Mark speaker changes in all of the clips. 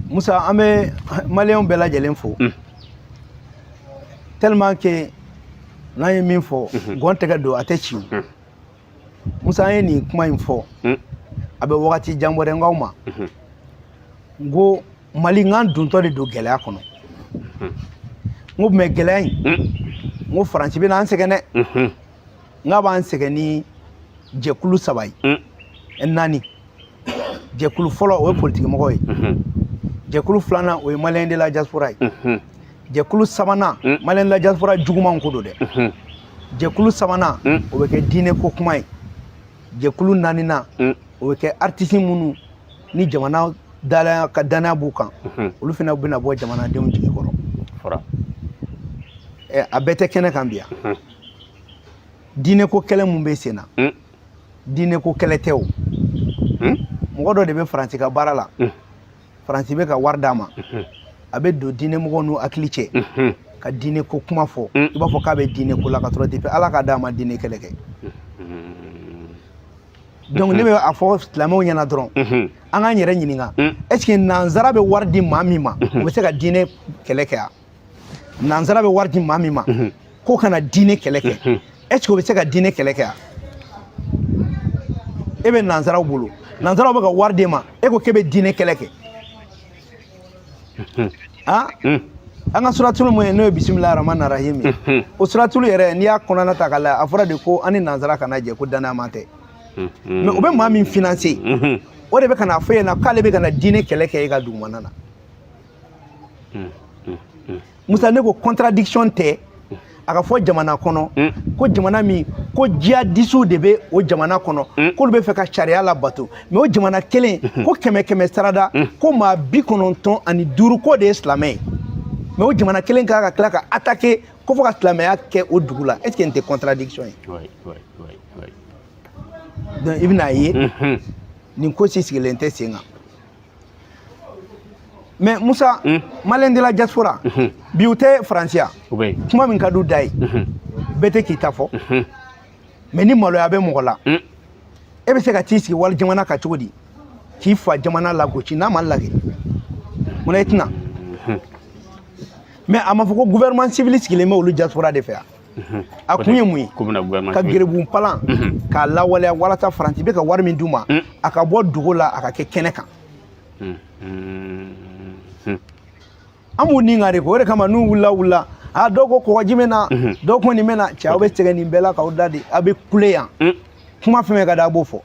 Speaker 1: Musa an bɛ maliyɛnw bɛɛ lajɛlen fo tellement que n'an ye min fɔ gɔn tɛgɛ don a tɛ ci Musa an ye nin kuma in fɔ a bɛ wagati jan bɔ dɛ n k'aw ma n ko Mali n k'an dontɔ de don gɛlɛya kɔnɔ n ko mais gɛlɛya in n ko Faransi bɛna an sɛgɛn dɛ n k'a b'an sɛgɛn ni jɛkulu 3 ye 4 jɛkulu fɔlɔ o ye politikimɔgɔw ye jɛkulu 2nan o ye maliyɛn de la diaspora ye jɛkulu 3nan maliyɛn de la diaspora jugumanw ko don dɛ jɛkulu 3nan o bɛ kɛ diinɛ ko kuma ye jɛkulu 4nan o bɛ kɛ artiste minnu ni jamana ka danaya b'u kan olu fana bɛna bɔ jamanadenw jigi kɔrɔ a bɛɛ tɛ kɛnɛ kan bi yan diinɛ ko kɛlɛ mun bɛ sen na diinɛ ko kɛlɛ tɛ o mɔgɔ dɔ de bɛ Faransi ka baara la Faransi bɛ ka wari d'a ma a bɛ don diinɛ mɔgɔw n'u hakili cɛ ka diinɛ ko kuma fɔ i b'a fɔ k'a bɛ diinɛ ko la ka sɔrɔ depuis Ala ka d'a ma diinɛ kɛlɛ kɛ donc ne bɛ a fɔ silamɛw ɲɛna dɔrɔn an k'an yɛrɛ ɲininka est ce que nansara bɛ wari di maa min ma o bɛ se ka diinɛ kɛlɛ kɛ yan nansara bɛ wari di maa min ma k'o kana diinɛ kɛlɛ kɛ est ce que o bɛ se ka diinɛ kɛlɛ kɛ yan e bɛ nansaraw bolo nansaraw bɛ ka wari d'e ma e ko k'e bɛ diinɛ kɛlɛ kɛ an ka suratulu mun ye n'o ye bisimilahi rahmani rahim ye o suratulu yɛrɛ n'i y'a kɔnɔna ta k'a lajɛ a fɔra de ko an ni nansara kana jɛ ko danayama tɛ mais o bɛ maa min financer o de bɛ ka na fɔ e ɲɛna k'ale bɛ ka na diinɛ kɛlɛ kɛ e ka dugumana na Musa ne ko contradiction tɛ a ka fɔ jamana kɔnɔ ko jamana min ko jihadisiw de bɛ o jamana kɔnɔ k'olu bɛ fɛ ka sariya labato mais o jamana kelen ko 100 sarada ko maa 95 ko de ye silamɛ ye mais o jamana kelen kan ka tila ka attaquer ko fɔ ka silamɛya kɛ o dugu la est ce que nin tɛ contradiction ye donc i bɛna ye nin ko sigilen tɛ sen kan mais Musa maliyɛn de la diaspora bi u tɛ Faransiya kuma min ka d'u da ye bɛɛ tɛ k'i ta fɔ mais ni maloya bɛ mɔgɔ la e bɛ se ka t'i sigi wali jamana kan cogo di k'i fa jamana lagosi n'a ma lagɛ munna i tɛna mais a ma fɔ ko gouvernement civil sigilen bɛ olu diaspora de fɛ yan a kun ye mun ye ka gerebu palan k'a lawaleya walasa Faransi bɛ ka wari min d'u ma a ka bɔ dogo la a ka kɛ kɛnɛ kan an b'u ni ŋa de ko o de kama n'u wulila dɔw ko kɔgɔji bɛ na dɔw ko nin bɛ na cɛ aw bɛ sɛgɛn nin bɛɛ la k'aw da de a bɛ kule yan kuma fɛn fɛn ka di a b'o fɔ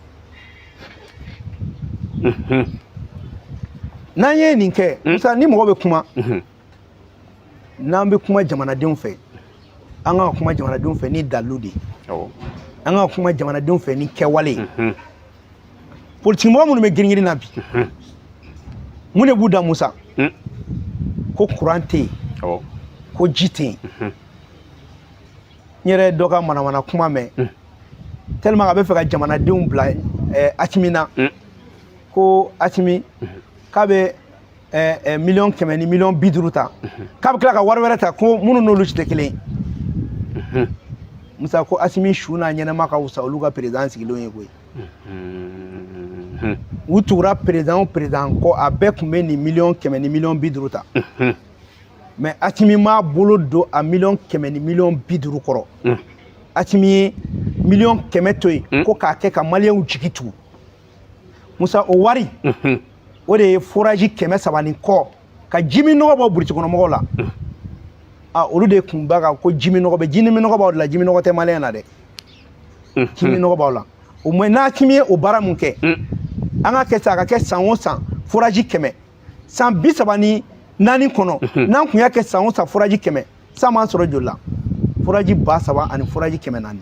Speaker 1: n'an ye nin kɛ Musa ni mɔgɔ bɛ kuma n'an bɛ kuma jamanadenw fɛ an ka kuma jamanadenw fɛ ni dalilu de ye an ka kuma jamanadenw fɛ ni kɛwale ye politikimɔgɔ minnu bɛ girin-girin na bi mun de b'u da Musa ko courant tɛ yen ko ji tɛ yen n yɛrɛ dɔ ka manamana kuma mɛn tellement a bɛ fɛ ka jamanadenw bila Asimi na ko Asimi k'a bɛ 100 ni 50 ta k'a bɛ tila ka wari wɛrɛ ta ko minnu n'olu si tɛ kelen ye Musa ko Asimi su n'a ɲɛnɛma ka wusa olu ka président sigilenw ye koyi u tugura président kɔ a bɛɛ tun bɛ nin 100 ni 50 ta mais Asimi m'a bolo don a 100 ni 50 kɔrɔ Asimi ye 100 to yen ko k'a kɛ ka maliyɛnw jigi tugu Musa o wari o de ye forage 300 ni kɔ ka jimi nɔgɔ bɔ burusi kɔnɔ mɔgɔw la olu de kun b'a kan ko jimi nɔgɔ bɛ jimi nɔgɔ b'aw la jimi nɔgɔ tɛ maliyɛn na dɛ jimi nɔgɔ b'aw la o moins n'a Asimi ye o baara mun kɛ an ka kɛ sa a ka kɛ san o san forage 100 san 34 kɔnɔ n'an kun y'a kɛ san o san forage 100 san m'an sɔrɔ joli la forage 3000 ani forage 400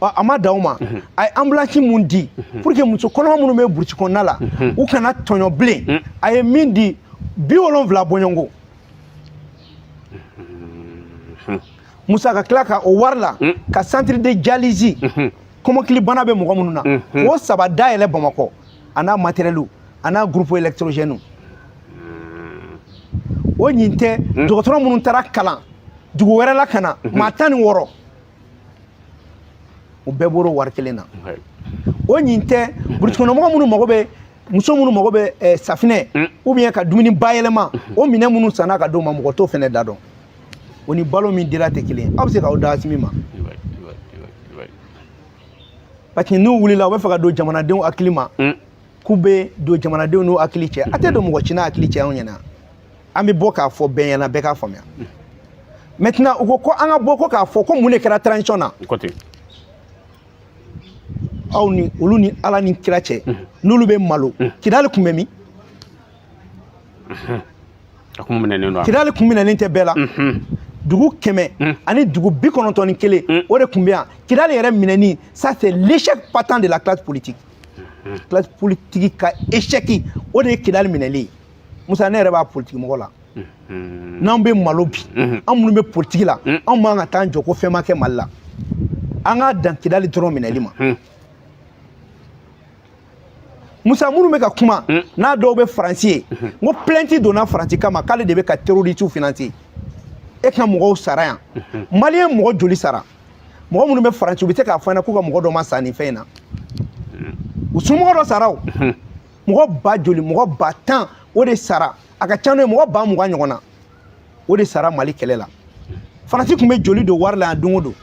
Speaker 1: a ma dan o ma a ye ambulance mun di pour que muso kɔnɔma minnu bɛ burusi kɔnɔna la u kana tɔɲɔ bilen a ye min di 70 bɔɲɔnko Musa ka tila ka o wari la ka centre de dialyse kɔmɔkili bana bɛ mɔgɔ minnu na o 3 dayɛlɛ Bamakɔ a n'a matériel a n'a groupe électrogène o ɲin tɛ dɔgɔtɔrɔ minnu taara kalan dugu wɛrɛ la ka na maa 16 o bɛɛ bɔra wari kelen na o ɲin tɛ burusi kɔnɔ mɔgɔ minnu mago bɛ muso minnu mago bɛ safinɛ ou bien ka dumuni bayɛlɛma o minɛn minnu sanna ka d'o ma mɔgɔ t'o fɛnɛ da dɔn o ni balo min dira tɛ kelen aw bɛ se k'aw da min ma parce que n'u wulila u bɛ fɛ ka don jamanadenw hakili ma k'u bɛ don jamanadenw n'u hakili cɛ a tɛ don mɔgɔ si n'a hakili cɛ anw ɲɛna an bɛ bɔ k'a fɔ bɛɛ ɲɛna bɛɛ k'a faamuya maintenant u ko an ka bɔ ko k'a fɔ ko mun de kɛra transition na aw ni olu ni ala ni kira cɛ n'olu bɛ malo kidali kun bɛ min kidali kun minɛlen tɛ bɛɛ la dugu 100 ani dugu 91 o de kun bɛ yan kidali yɛrɛ minɛni ça c'est l'échec patent de la classe politique ka échec o de ye kidali minɛli Musa ne yɛrɛ b'a politique mɔgɔ la n'an bɛ malo bi an minnu bɛ politique la anw man ka taa jɔ ko fɛn ma kɛ Mali la an ka dan kidali dɔrɔn minɛli ma Musa minnu bɛ ka kuma n'a dɔw bɛ Faransi ye n ko plainte donna Faransi kama k'ale de bɛ ka terroristes financer e ka mɔgɔw sara yan Maliyɛn mɔgɔ joli sara mɔgɔ minnu bɛ Faransi u bɛ se k'a fɔ an ɲɛna k'u ka mɔgɔ dɔ ma sa nin fɛn in na u somɔgɔ dɔ sara o mɔgɔ ba joli mɔgɔ ba 10 o de sara a ka ca n'o ye mɔgɔ ba 20 ɲɔgɔn na o de sara Mali kɛlɛ la Faransi tun bɛ joli don wari la yan don o don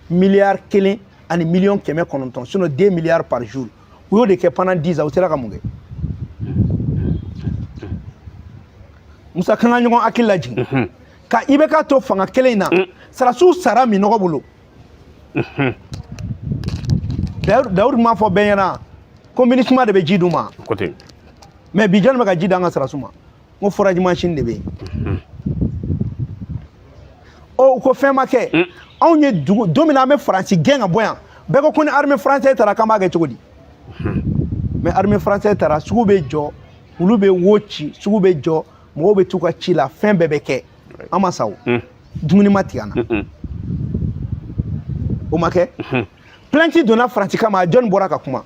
Speaker 1: miliyari 1 ani miliyɔn 900 sinon 2 milliards par jour u y'o de kɛ pendant 10 ans u sera ka mun kɛ Musa kan ka ɲɔgɔn hakili lajigin ka IBK to fanga kelen in na sarasiw sara minɔgɔ bolo Dawudu m'a fɔ bɛɛ ɲɛna ko MINUSMA de bɛ ji d'u ma mais bi jɔnni bɛ ka ji d'an ka sarasiw ma n ko forage machine de bɛ yen u ko fɛn ma kɛ anw ye don min na an bɛ Faransi gɛn ka bɔ yan bɛɛ ko ni armée française taara k'an b'a kɛ cogo di mais armée française taara sugu bɛ jɔ olu bɛ wo ci sugu bɛ jɔ mɔgɔw bɛ t'u ka ci la fɛn bɛɛ bɛ kɛ an ma sa o dumuni ma tigɛ an na o ma kɛ plainte donna Faransi kama jɔnni bɔra ka kuma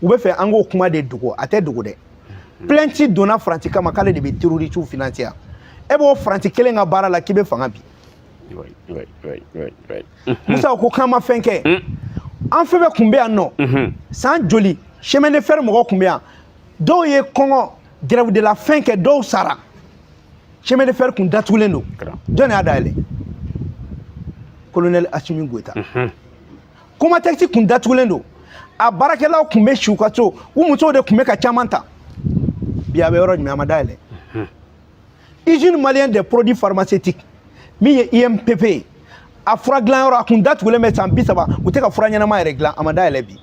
Speaker 1: u bɛ fɛ an k'o kuma de dogo a tɛ dogo dɛ plainte donna Faransi kama k'ale de bɛ terroristes financer yan e b'o Faransi kelen ka baara la k'i bɛ fanga bi Musa ko k'an ma fɛn kɛ an fɛn bɛɛ kun bɛ yan nɔ san joli chemin de fer mɔgɔw kun bɛ yan dɔw ye kɔngɔ grève de la faim kɛ dɔw sara chemin de fer kun datugulen don jɔn y'a dayɛlɛ colonel Assimi Goïta Comatex kun datugulen don a baarakɛlaw kun bɛ si u ka so u musow de kun bɛ ka caman ta bi a bɛ yɔrɔ jumɛn a ma dayɛlɛ usine malienne des produits pharmaceutiques min ye IMPP ye a fura dilan yɔrɔ a kun datugulen bɛ san 30 u tɛ ka fura ɲɛnama yɛrɛ dilan a ma dayɛlɛ bi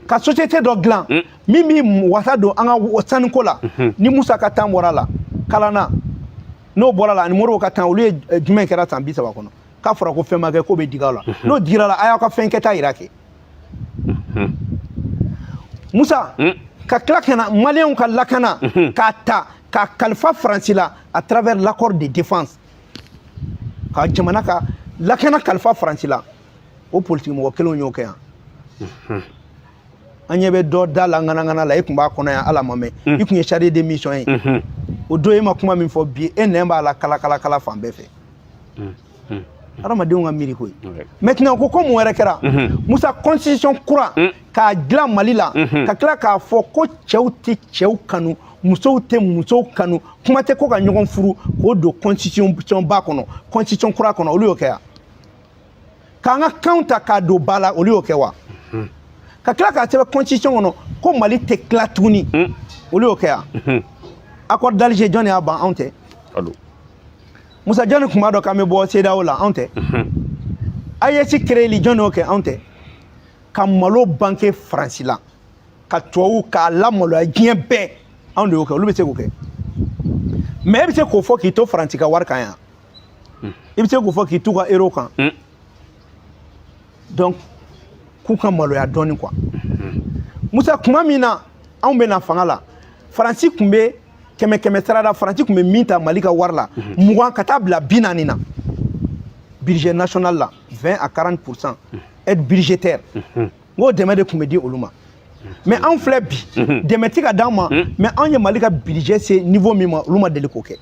Speaker 1: ka société dɔ dilan min bɛ wasa don an ka sanuko la ni Musa ka temps bɔra la kalanna n'o bɔra la ani Modibo ka temps olu ye jumɛn kɛra san 30 kɔnɔ k'a fɔra ko fɛn ma kɛ ko bɛ dig'aw la n'o digira la a y'aw ka fɛn kɛta yira kɛ Musa ka tila ka na maliyɛnw ka lakana k'a ta ka kalifa Faransi la à travers l'accord de défense ka jamana ka lakana kalifa Faransi la o politique mɔgɔ kelenw y'o kɛ yan an ɲɛ bɛ dɔ da la ŋanaŋana la e tun b'a kɔnɔ yan ala ma mɛn i tun ye chargé de mission ye o don e ma kuma min fɔ bi e nɛn b'a la kala fan bɛɛ fɛ adamadenw ka miiri koyi maintenant ko mun wɛrɛ kɛra Musa constitution kura k'a dilan Mali la ka tila k'a fɔ ko cɛw tɛ cɛw kanu musow tɛ musow kanu kuma tɛ ko ka ɲɔgɔn furu k'o don constitution ba kɔnɔ constitution kura kɔnɔ olu y'o kɛ wa k'an ka kanw ta k'a don ba la olu y'o kɛ wa ka tila k'a sɛbɛn constitution kɔnɔ ko Mali tɛ tila tuguni olu y'o kɛ wa accord d'Alger jɔn y'a ban anw tɛ Musa jɔnni kun b'a dɔn k'an bɛ bɔ CEDEAO la anw tɛ AES créeli jɔn y'o kɛ anw tɛ ka malo banque Faransi la ka tubabuw k'a lamaloya diɲɛ bɛɛ anw de y'o kɛ olu bɛ se k'o kɛ mais e bɛ se k'o fɔ k'i to Faransi ka wari kan yan i bɛ se k'o fɔ k'i t'u ka euro kan donc k'u ka maloya dɔɔni quoi Musa kuma min na anw bɛ na fanga la Faransi kun bɛ kɛmɛ sara la Faransi kun bɛ min ta Mali ka wari la 20 ka taa bila 40 na budget national la 20 à 40% aide budgétaire n'o dɛmɛ de kun bɛ di olu ma mais anw filɛ bi dɛmɛ ti ka d'an ma mais anw ye Mali ka budget se niveau min ma olu ma deli k'o kɛ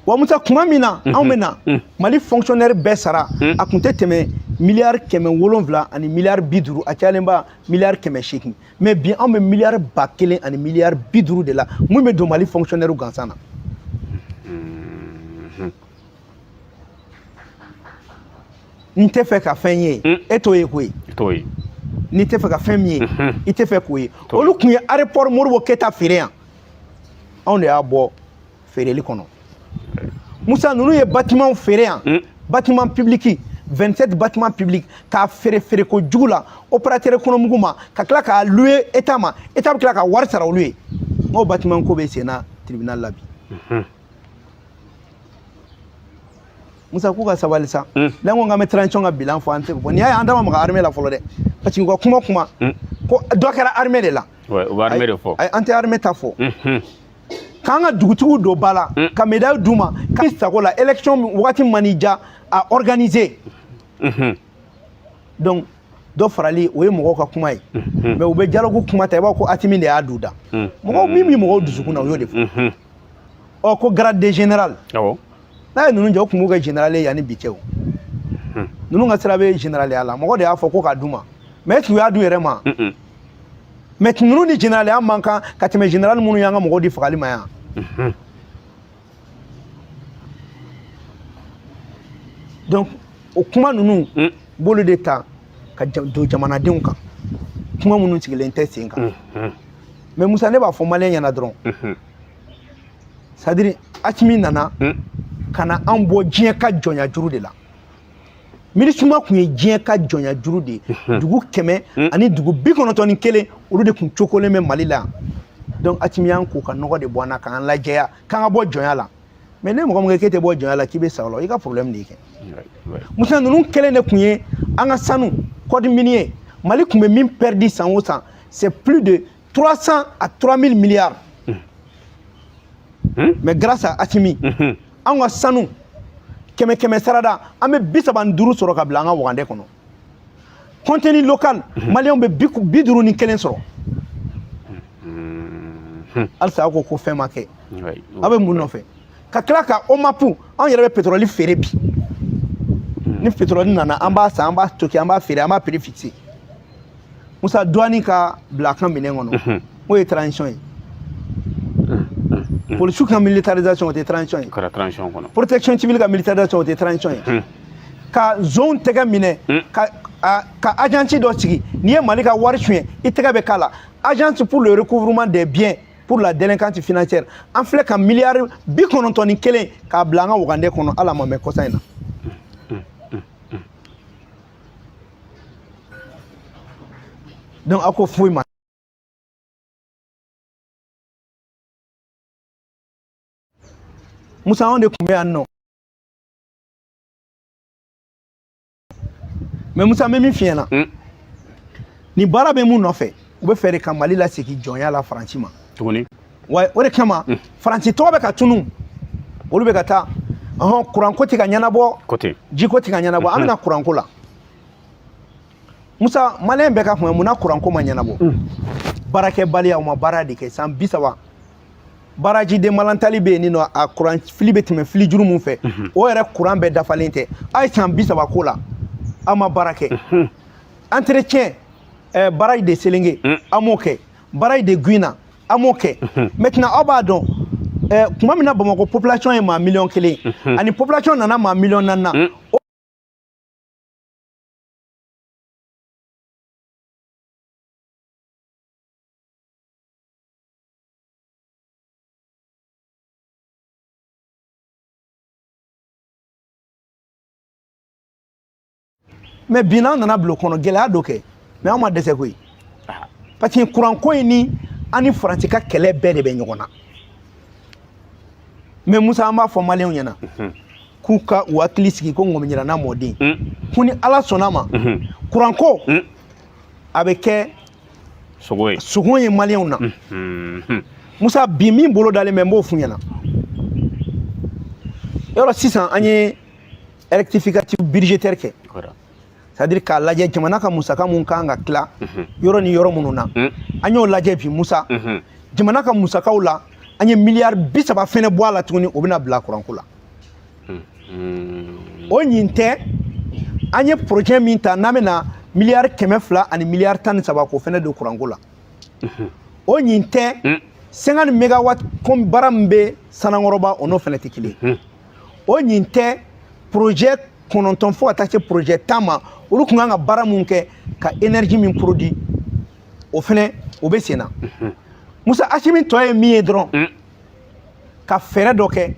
Speaker 1: wa Musa kuma min na anw bɛ na Mali fonctionnaire bɛɛ sara a kun tɛ tɛmɛ miliyari 700 ani miliyari 50 a cayalen ba miliyari 800 mais bi an bɛ miliyari 1000 ani miliyari 50 de la mun bɛ don Mali fonctionnaire gansan na. N tɛ fɛ ka fɛn ye e t'o ye koyi. N'i tɛ fɛ ka fɛn min ye i tɛ fɛ k'o ye. Olu tun ye aéroport Modibo Keyita feere yan anw de y'a bɔ feereli kɔnɔ. Musa ninnu ye bâtiment feere yan bâtiment public 27 bâtiments publics k'a feere ko jugu la opérateur économique ma ka tila k'a louer état ma état bɛ tila ka wari sara olu ye n'o bâtiment ko bɛ sen na tribunal la bi. Musa k'u ka sabali sa n'an ko k'an bɛ transition ka bilan fɔ an tɛ bɔ n'i y'a ye an da ma maga armée la fɔlɔ dɛ parce que u ka kuma ko dɔ kɛra armée de la.
Speaker 2: u bɛ armée de fɔ.
Speaker 1: an tɛ armée ta fɔ. K'an ka dugutigiw don ba la ka médaille d'u ma k'a sago la élection wagati mani ja a organiser. Donc dɔ farali o ye mɔgɔw ka kuma ye mais u bɛ dialogue kuma ta i b'a ko Atimi de y'a du da mɔgɔw min bɛ mɔgɔw dusukun na o y'o de fɔ. Ko grade de général n'a ye ninnu jɔ u tun b'u kɛ général ye yanni bi cɛ o ninnu ka sira bɛ généraliya la mɔgɔ de y'a fɔ ko k'a d'u ma mais est-ce que u y'a d'u yɛrɛ ma mais ninnu ni généraliya man kan ka tɛmɛ général minnu y'an ka mɔgɔw di fagali ma yan. Donc o kuma ninnu bolo de ta ka don jamanadenw kan kuma minnu sigilen tɛ sen kan mais Musa ne b'a fɔ maliyɛn ɲɛna dɔrɔn c'est à dire Atimi nana ka na an bɔ diɲɛ ka jɔnya juru de la minisuma tun ye diɲɛ ka jɔnya juru de ye dugu 100 ani dugu 91 olu de tun cokolen bɛ Mali la donc Atimi y'an k'u ka nɔgɔ de bɔ an na k'an lajɛya k'an ka bɔ jɔnya la mais ne mɔgɔ min k'e tɛ bɔ jɔnya la k'i bɛ sa o la i ka problème de ye kɛ. Musa ninnu kelen de tun ye an ka sanu code minier Mali tun bɛ min perdu san o san c'est plus de 300 à 3000 milliards mais grâce à Atimi an ka sanu kɛmɛ sarada an bɛ 35 sɔrɔ ka bila an ka wagande kɔnɔ contenu local maliyɛnw bɛ 51 sɔrɔ halisa aw ko fɛn ma kɛ aw bɛ mun nɔfɛ ka tila ka OMAP anw yɛrɛ bɛ pétrole feere bi ni pétrole nana an b'a san an b'a stocké an b'a feere an b'a prix fixé Musa douane ka bila a kan minɛn kɔnɔ o ye transition ye policier ka militarisation o tɛ transition ye protection civile ka militarisation o tɛ transition ye ka zone tɛgɛ minɛ ka agence dɔ sigi n'i ye Mali ka wari suɲɛ i tɛgɛ bɛ k'a la agence pour le recouvrement des biens pour la délinquance financière an filɛ ka miliyari 91 k'a bila an ka wagande kɔnɔ ala ma mɛn kɔsa in na donc a ko foyi ma Musa anw de tun bɛ yan nɔ mais Musa bɛ min f'i ɲɛna ni baara bɛ mun nɔfɛ u bɛ fɛ de ka Mali lasegin jɔnya la Faransi ma tuguni wa o de kama Faransi tɔgɔ bɛ ka tunu olu bɛ ka taa kuranko tɛ ka ɲɛnabɔ jiko tɛ ka ɲɛnabɔ an bɛna kuranko la Musa maliyɛn bɛɛ ka kuma mun na kuranko ma ɲɛnabɔ baarakɛbaliya u ma baara de kɛ san 30 baraji de malantali bɛ yen nɔ a kuran fili bɛ tɛmɛ fili juru mun fɛ o yɛrɛ kuran bɛɛ dafalen tɛ a ye san 30 ko la a ma baara kɛ entretien barrage de Selenge a m'o kɛ barrage de Guina a m'o kɛ maintenant aw b'a dɔn kuma min na Bamakɔ population ye maa 1,000,000 ani population nana maa 4,000,000 mais bi n'an nana bila o kɔnɔ gɛlɛya dɔ kɛ mais an ma dɛsɛ koyi parce que kuranko in ni an ni Faransi ka kɛlɛ bɛɛ de bɛ ɲɔgɔn na mais Musa an b'a fɔ maliyɛnw ɲɛna k'u ka u hakili sigi ko ŋɔmiɲirana mɔden ko ni ala sɔnna ma kuranko a bɛ kɛ sogo ye maliyɛnw na Musa bi min bolo dalen bɛ n b'o f'u ɲɛna yɔrɔ sisan an ye rectificatif budgétaire kɛ c'est-à-dire k'a lajɛ jamana ka musaka mun kan ka tila yɔrɔ ni yɔrɔ minnu na an y'o lajɛ bi Musa jamana ka musakaw la an ye miliyari 30 fɛnɛ bɔ a la tuguni o bɛna bila kuranko la o ɲin tɛ an ye projet min ta n'a bɛna miliyari 200 ani miliyari 13 k'o fɛnɛ don kuranko la o ɲin tɛ 50 mégawatt comme baara min bɛ Sanakɔrɔba o n'o fɛnɛ tɛ kelen o ɲin tɛ projet 9 fo ka taa se projet 10 ma olu kun kan ka baara mun kɛ ka énergie min produit o fɛnɛ o bɛ sen na Musa Asimi tɔ ye min ye dɔrɔn ka fɛɛrɛ dɔ kɛ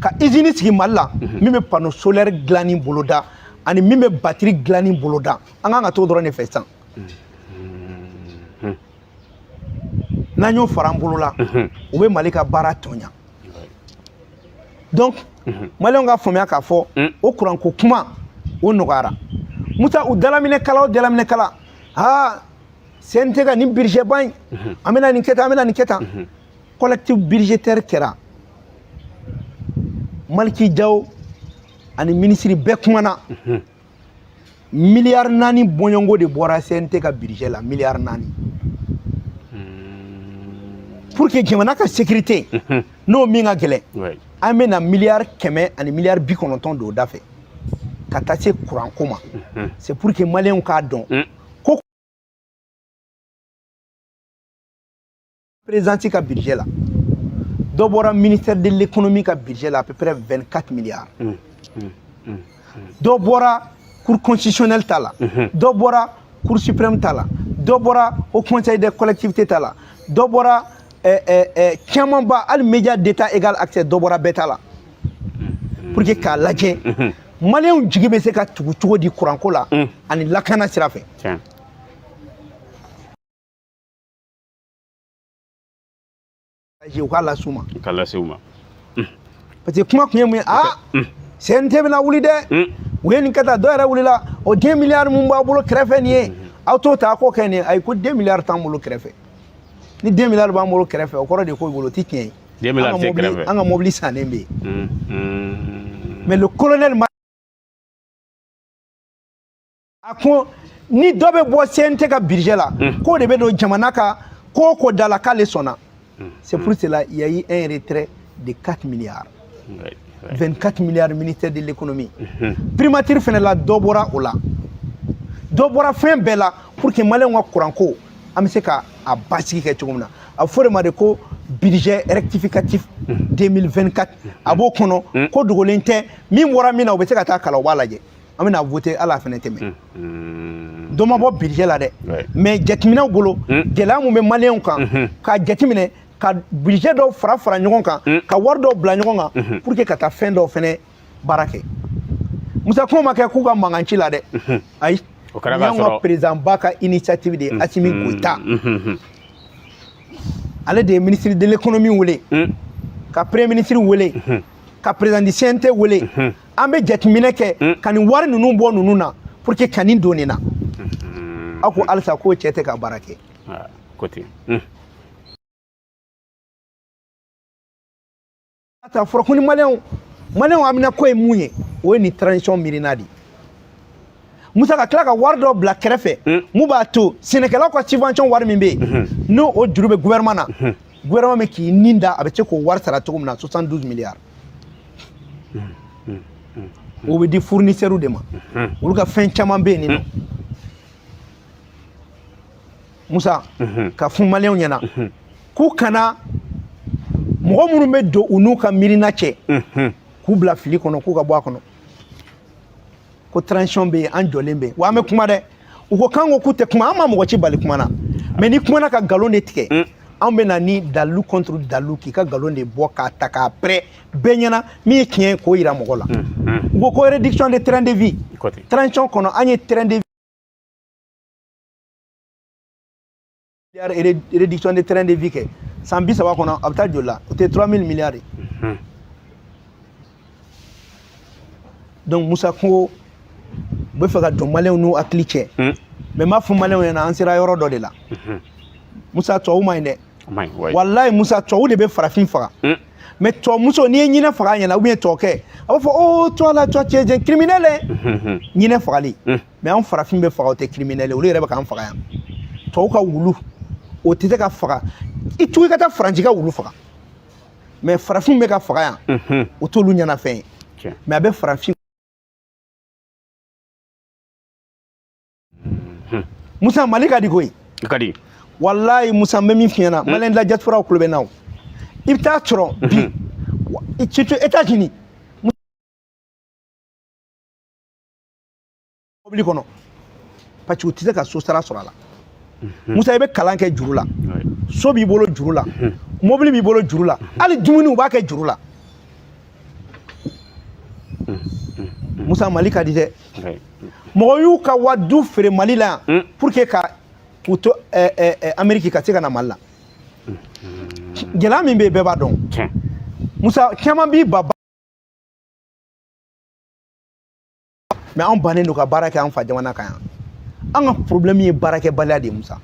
Speaker 1: ka usine sigi Mali la min bɛ panneau solaire dilanni boloda ani min bɛ batterie dilanni boloda an kan ka t'o dɔrɔn de fɛ sisan n'an y'o fara an bolo la u bɛ Mali ka baara tɔɲa donc maliyɛnw ka faamuya k'a fɔ o kuranko kuma o nɔgɔyara Musa u dalaminɛkala o dalaminɛkala CNT ka nin budget ba in an bɛna nin kɛ tan an bɛna nin kɛ tan collectif budgétaire kɛra Maliki Diaw ani ministre bɛɛ kumana miliyari 4 bɔɲɔngo de bɔra CNT ka budget la miliyari 4 pour que jamana ka sécurité n'o min ka gɛlɛn an bɛna miliyari 100 ani miliyari 90 don o da fɛ ka taa se kuranko ma c'est pour que maliyɛnw k'a dɔn ko présidente ka budget la dɔ bɔra ministère de l'économie ka budget la à peu près 24 milliards dɔ bɔra cour constitutionnelle ta la dɔ bɔra cour suprême ta la dɔ bɔra au conseil des collectivités ta la dɔ bɔra caman ba hali média d'état égal accès dɔ bɔra bɛɛ ta la pour que k'a lajɛ maliyɛnw jigi bɛ se ka tugu cogo di kuranko la ani lakana sira fɛ u k'a las'u ma parce que kuma kun ye mun ye CNT bɛna wuli dɛ u ye nin kɛ tan dɔ yɛrɛ wulila o 10 milliards mun b'a bolo kɛrɛfɛ nin ye aw t'o ta k'o kɛ nin ye ayi ko 2 milliards t'an bolo kɛrɛfɛ ni 2 milliards b'an bolo kɛrɛfɛ o kɔrɔ de ko bolo ti tiɲɛ ye an ka mobili sannen bɛ yen mais le colonel a ko ni dɔ bɛ bɔ CNT ka budget la k'o de bɛ don jamana ka ko ko da la k'ale sɔnna c'est pour cela il y a eu un retrait de 4 milliards 24 milliards ministère de l'économie primature fɛnɛ la dɔ bɔra o la dɔ bɔra fɛn bɛɛ la pour que maliyɛnw ka kuranko an bɛ se ka a basigi kɛ cogo min na a bɛ fɔ de ma de ko budget rectificatif 2024 a b'o kɔnɔ ko dogolen tɛ min bɔra min na u bɛ se ka taa kalan u b'a lajɛ an bɛna voter ala fɛnɛ tɛmɛ dɔ ma bɔ budget la dɛ mais jateminɛw bolo gɛlɛya mun bɛ maliyɛnw kan k'a jateminɛ ka budget dɔw fara ɲɔgɔn kan ka wari dɔw bila ɲɔgɔn kan pour que ka taa fɛn dɔw fɛnɛ baara kɛ Musa kuma ma kɛ k'u ka mankanci la dɛ ayi y'anw ka président ba ka initiative de ye Asimi Goïta ale de ye ministre de l'économie wele ka premier ministre wele ka président du CNT wele an bɛ jateminɛ kɛ ka nin wari ninnu bɔ ninnu na pour que ka nin don nin na aw ko halisa k'o cɛ tɛ ka baara kɛ ata fɔra ko ni maliyɛnw an bɛna ko ye mun ye o ye nin transition miirina de Musa ka tila ka wari dɔ bila kɛrɛfɛ mun b'a to sɛnɛkɛlaw ka subvention wari min bɛ yen n'o o juru bɛ gouvernement na gouvernement bɛ k'i nin da a bɛ se k'o wari sara cogo min na 72 milliards o bɛ di fournisseurs de ma olu ka fɛn caman bɛ yen nin nɔ Musa ka fɔ maliyɛnw ɲɛna k'u kana mɔgɔ minnu bɛ don u n'u ka miirina cɛ k'u bila fili kɔnɔ k'u ka bɔ a kɔnɔ ko transition bɛ yen an jɔlen bɛ yen wa an bɛ kuma dɛ u ko k'an ko k'u tɛ kuma an ma mɔgɔ ci bali kuma na mais ni kumana ka nkalon de tigɛ an bɛ na ni dalu contre dalu k'i ka nkalon de bɔ k'a ta k'a pɛrɛ bɛɛ ɲɛna min ye tiɲɛ ye k'o yira mɔgɔ la u ko réduction de train de vie transition kɔnɔ an ye train de vie réduction de train de vie kɛ san 30 kɔnɔ a bɛ taa joli la o tɛ 3000 milliards ye donc Musa ko u bɛ fɛ ka don maliyɛnw n'u hakili cɛ mais n b'a fɔ maliyɛnw ɲɛna an sera yɔrɔ dɔ de la Musa tubabu ma ɲi dɛ walayi Musa tubabu de bɛ farafin faga mais tubabumuso n'i ye ɲinɛ faga a ɲɛna ou bien tubabukɛ a b'a fɔ oh toi là toi tu es un criminel ɲinɛ fagali mais an farafin bɛ faga o tɛ criminel olu yɛrɛ bɛ k'an faga yan tubabu ka wulu o tɛ se ka faga i tugu i ka taa faransi ka wulu faga mais farafin bɛ ka faga yan o t'olu ɲɛnafɛn ye mais a bɛ farafin Musa Mali ka di koyi
Speaker 2: ka di
Speaker 1: wallahi Musa bɛ min fi ɲɛna maliyɛn la diaspora kulo bɛ na i bɛ taa sɔrɔ bi surtout États-Unis mobili kɔnɔ parce que u tɛ se ka so sara sɔrɔ a la Musa i bɛ kalan kɛ juru la so b'i bolo juru la mobili b'i bolo juru la hali dumuni u b'a kɛ juru la Musa Mali ka di dɛ mɔgɔ y'u ka wadu feere Mali la yan pour que ka u to Amérique ka se ka na Mali la gɛlɛya min bɛ yen bɛɛ b'a dɔn Musa caman b'i ba mais anw bannen don ka baara kɛ an fa jamana kan yan an ka problème ye baarakɛbaliya de ye Musa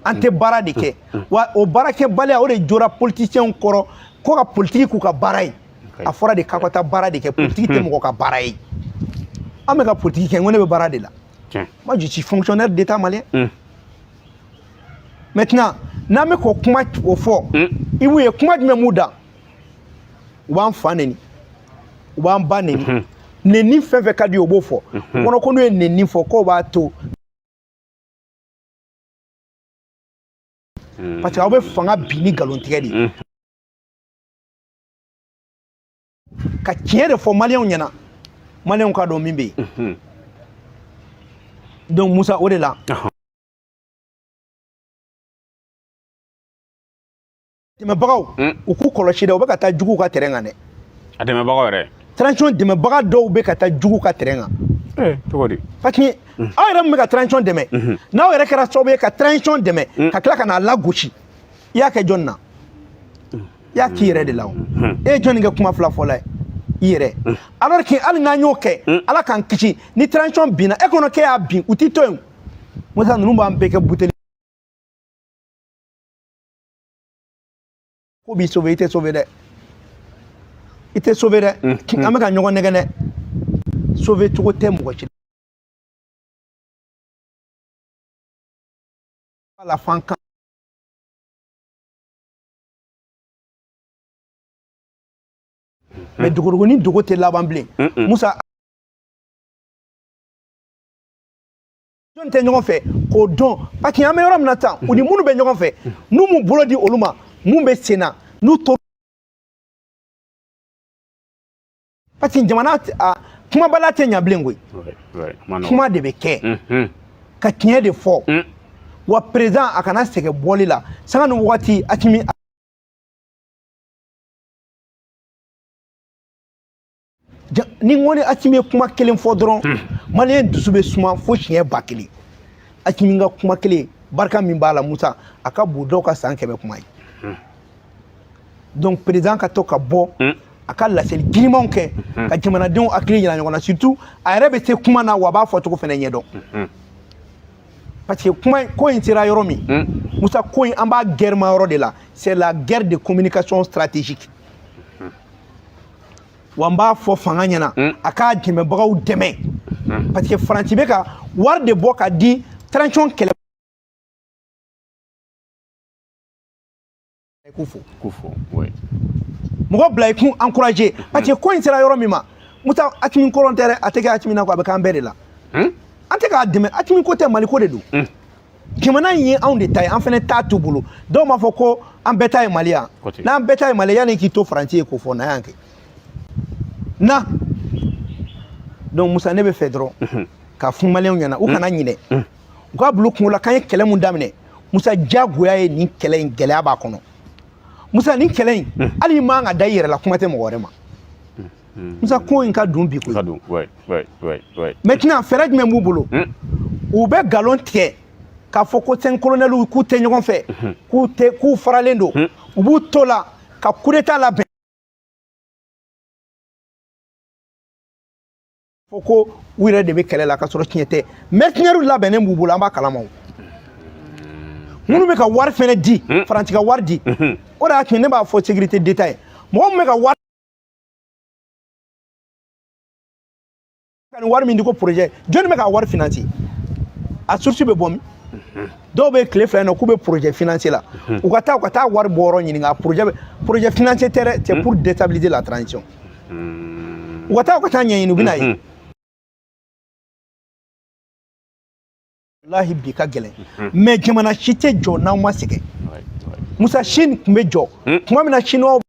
Speaker 1: an tɛ baara de kɛ wa o baarakɛbaliya o de jora politiciens kɔrɔ ko ka politique k'u ka baara ye a fɔra de k'aw ka taa baara de kɛ politique tɛ mɔgɔ ka baara ye an bɛ ka politique kɛ n ko ne bɛ baara de la moi je suis fonctionnaire d'état malien maintenant n'an bɛ k'o kuma o fɔ i b'u ye kuma jumɛn m'u da u b'an fa neni u b'an ba neni neni fɛn fɛn ka di o b'o fɔ o kɔnɔ ko n'u ye neni fɔ k'o b'a to parce que aw bɛ fanga bin ni nkalontigɛ de ye ka tiɲɛ de fɔ maliyɛnw ɲɛna maliyɛnw ka dɔn min bɛ yen donc Musa o de la dɛmɛbagaw u k'u kɔlɔsi dɛ u bɛ ka taa juguw ka terrain kan dɛ
Speaker 2: a dɛmɛbagaw yɛrɛ
Speaker 1: transition dɛmɛbaga dɔw bɛ ka taa juguw ka terrain kan
Speaker 2: cogo di
Speaker 1: parce que aw yɛrɛ min bɛ ka transition dɛmɛ n'aw yɛrɛ kɛra sababu ye ka transition dɛmɛ ka tila ka n'a lagosi i y'a kɛ jɔnni na i y'a k'i yɛrɛ de la o e ye jɔnni kɛ kuma fila fɔla ye i yɛrɛ alors que hali n'an y'o kɛ ala k'an kisi ni transition binna e kɔnɔ k'e y'a bin u t'i to yen Musa ninnu b'an bɛɛ kɛ buteli ko b'i sauver i tɛ sauver dɛ i tɛ sauver dɛ an bɛ ka ɲɔgɔn nɛgɛn dɛ sauver cogo tɛ mɔgɔ si la fan kan mais dogo ni dogo tɛ laban bilen Musa jɔn tɛ ɲɔgɔn fɛ k'o dɔn parce que an bɛ yɔrɔ min na tan u ni minnu bɛ ɲɔgɔn fɛ n'u m'u bolo di olu ma mun bɛ sen na n'u to parce que jamana kumabala tɛ ɲɛ bilen koyi kuma de bɛ kɛ ka tiɲɛ de fɔ wa président a kana sɛgɛn bɔli la sanga ni wagati Asimi ni n ko ni Asimi ye kuma kelen fɔ dɔrɔn maliyɛn dusu bɛ suma fo siɲɛ 1000 Asimi ka kuma kelen barika min b'a la Musa a ka bon dɔw ka san 100 kuma ye donc président ka to ka bɔ a ka laseli girimanw kɛ ka jamanadenw hakili yira ɲɔgɔn na surtout a yɛrɛ bɛ se kuma na wa a b'a fɔcogo fana ɲɛdɔn parce que kuma ko in sera yɔrɔ min Musa ko in an b'a gɛrɛma yɔrɔ de la c'est la guerre de communication stratégique wa n b'a fɔ fanga ɲɛna a k'a dɛmɛbagaw dɛmɛ parce que Faransi bɛ ka wari de bɔ ka di transition kɛlɛ
Speaker 2: Kufo ouais
Speaker 1: mɔgɔ bila i kun encourager parce que ko in sera yɔrɔ min ma Musa Asimi kɔrɔn tɛ dɛ a tɛ kɛ Asimi na ko a bɛ k'an bɛɛ de la an tɛ k'a dɛmɛ Asimi ko tɛ Mali ko de don jamana in ye anw de ta ye an fana t'a t'u bolo dɔw b'a fɔ ko an bɛɛ ta ye Mali yan n'an bɛɛ ta ye Mali yanni k'i to Faransi ye k'o fɔ na y'an kɛ na donc Musa ne bɛ fɛ dɔrɔn ka fɔ maliyɛnw ɲɛna u kana ɲinɛ u k'a bila u kungo la k'an ye kɛlɛ mun daminɛ Musa diyagoya ye nin kɛlɛ in gɛlɛya b'a kɔnɔ Musa nin kɛlɛ in hali i man ka da i yɛrɛ la kuma tɛ mɔgɔ wɛrɛ ma Musa ko in ka dun bi koyi maintenant fɛɛrɛ jumɛn b'u bolo u bɛ nkalon tigɛ k'a fɔ ko cinq colonels k'u tɛ ɲɔgɔn fɛ k'u faralen don u b'u to la ka coup d'état labɛn fɔ ko u yɛrɛ de bɛ kɛlɛ la ka sɔrɔ tiɲɛ tɛ mercenaires labɛnnen b'u bolo an b'a kalama minnu bɛ ka wari fɛnɛ di Faransi ka wari di o de y'a to ne b'a fɔ sécurité d'État ye mɔgɔ min bɛ ka wari min di ko projet jɔnni bɛ ka wari financer a source bɛ bɔ min dɔw bɛ tile fila in na k'u bɛ projet financer la u ka taa wari bɔ yɔrɔ ɲininka projet financier tɛ dɛ c'est pour déstabiliser la transition u ka taa ɲɛɲini u bɛ na ye wallahi bi ka gɛlɛn mais jamana si tɛ jɔ n'aw ma sɛgɛn Musa Chine tun bɛ jɔ tuma min na chinois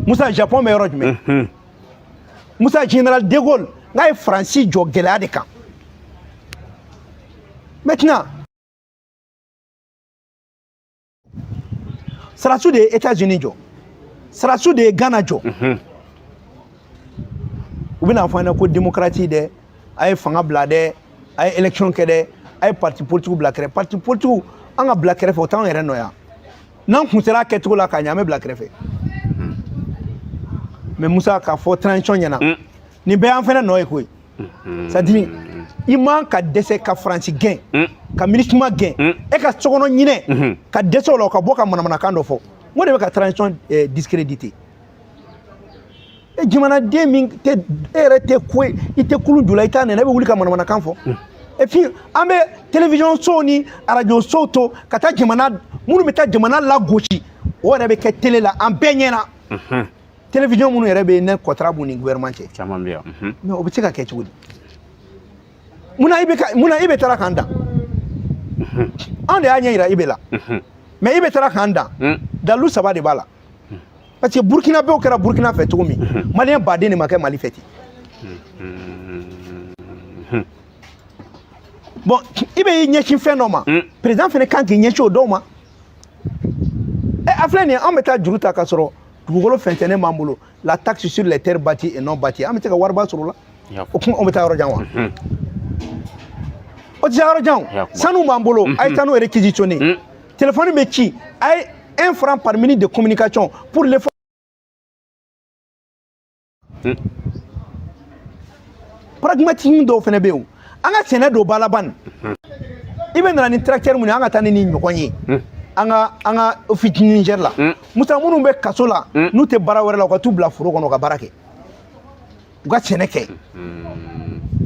Speaker 1: Musa Japon bɛ yɔrɔ jumɛn Musa général de Gaulle n'a ye Faransi jɔ gɛlɛya de kan maintenant Sarasu de ye États-Unis jɔ Sarasu de ye Ghana jɔ u bɛna fɔ an ɲɛna ko démocratie dɛ a ye fanga bila dɛ a ye élection kɛ dɛ a ye parti politique bila kɛrɛfɛ parti politique an ka bila kɛrɛfɛ o t'anw yɛrɛ nɔ yan n'an kun sera a kɛcogo la k'a ɲɛ an bɛ bila kɛrɛfɛ mais Musa k'a fɔ transition ɲɛna nin bɛɛ y'an fɛnɛ nɔ ye koyi c'est à dire i man ka dɛsɛ ka Faransi gɛn ka MINUSMA gɛn e ka sokɔnɔ ɲinɛ ka dɛsɛ o la ka bɔ ka manamanakan dɔ fɔ n ko de bɛ ka transition discréditer jamanaden min tɛ e yɛrɛ tɛ ko ye i tɛ kulu jula i t'a nɛnɛ e bɛ wuli ka manamanakan fɔ et puis an bɛ télévision sow ni radio sow to ka taa jamana minnu bɛ taa jamana lagosi o yɛrɛ bɛ kɛ télé la an bɛɛ ɲɛna télévision minnu yɛrɛ bɛ yen ne kɔtara b'u ni gouvernement cɛ
Speaker 2: caman bɛ yan
Speaker 1: mais o bɛ se ka kɛ cogo di munna i bɛ taara k'an dan anw de y'a ɲɛ yira i bɛ la mais i bɛ taara k'an dan dalu saba de b'a la parce que Burkina bɛɛ kɛra Burkina fɛ cogo min maliyɛn baden de ma kɛ Mali fɛ ten bon i bɛ i ɲɛsin fɛn dɔ ma président fana kan k'i ɲɛsin o dɔw ma a filɛ nin ye an bɛ taa juru ta ka sɔrɔ dugukolo fɛn tɛ ne b'an bolo la taxe sur les terres bâties et non bâties an bɛ se ka wariba sɔrɔ o la o kuma an bɛ taa yɔrɔ jan wa o tɛ se yɔrɔ jan sanu b'an bolo a ye taa n'o réquisitionné téléphone bɛ ci a ye 1 franc par minute de communication pour les pragmatisme dɔw fɛnɛ bɛ yen an ka sɛnɛ don ba laban i bɛ nana ni tracteur mun ye an ka taa ni ɲɔgɔn ye an ka fitinin Niger la Musa minnu bɛ kaso la n'u tɛ baara wɛrɛ la u ka t'u bila foro kɔnɔ u ka baara kɛ u ka sɛnɛ kɛ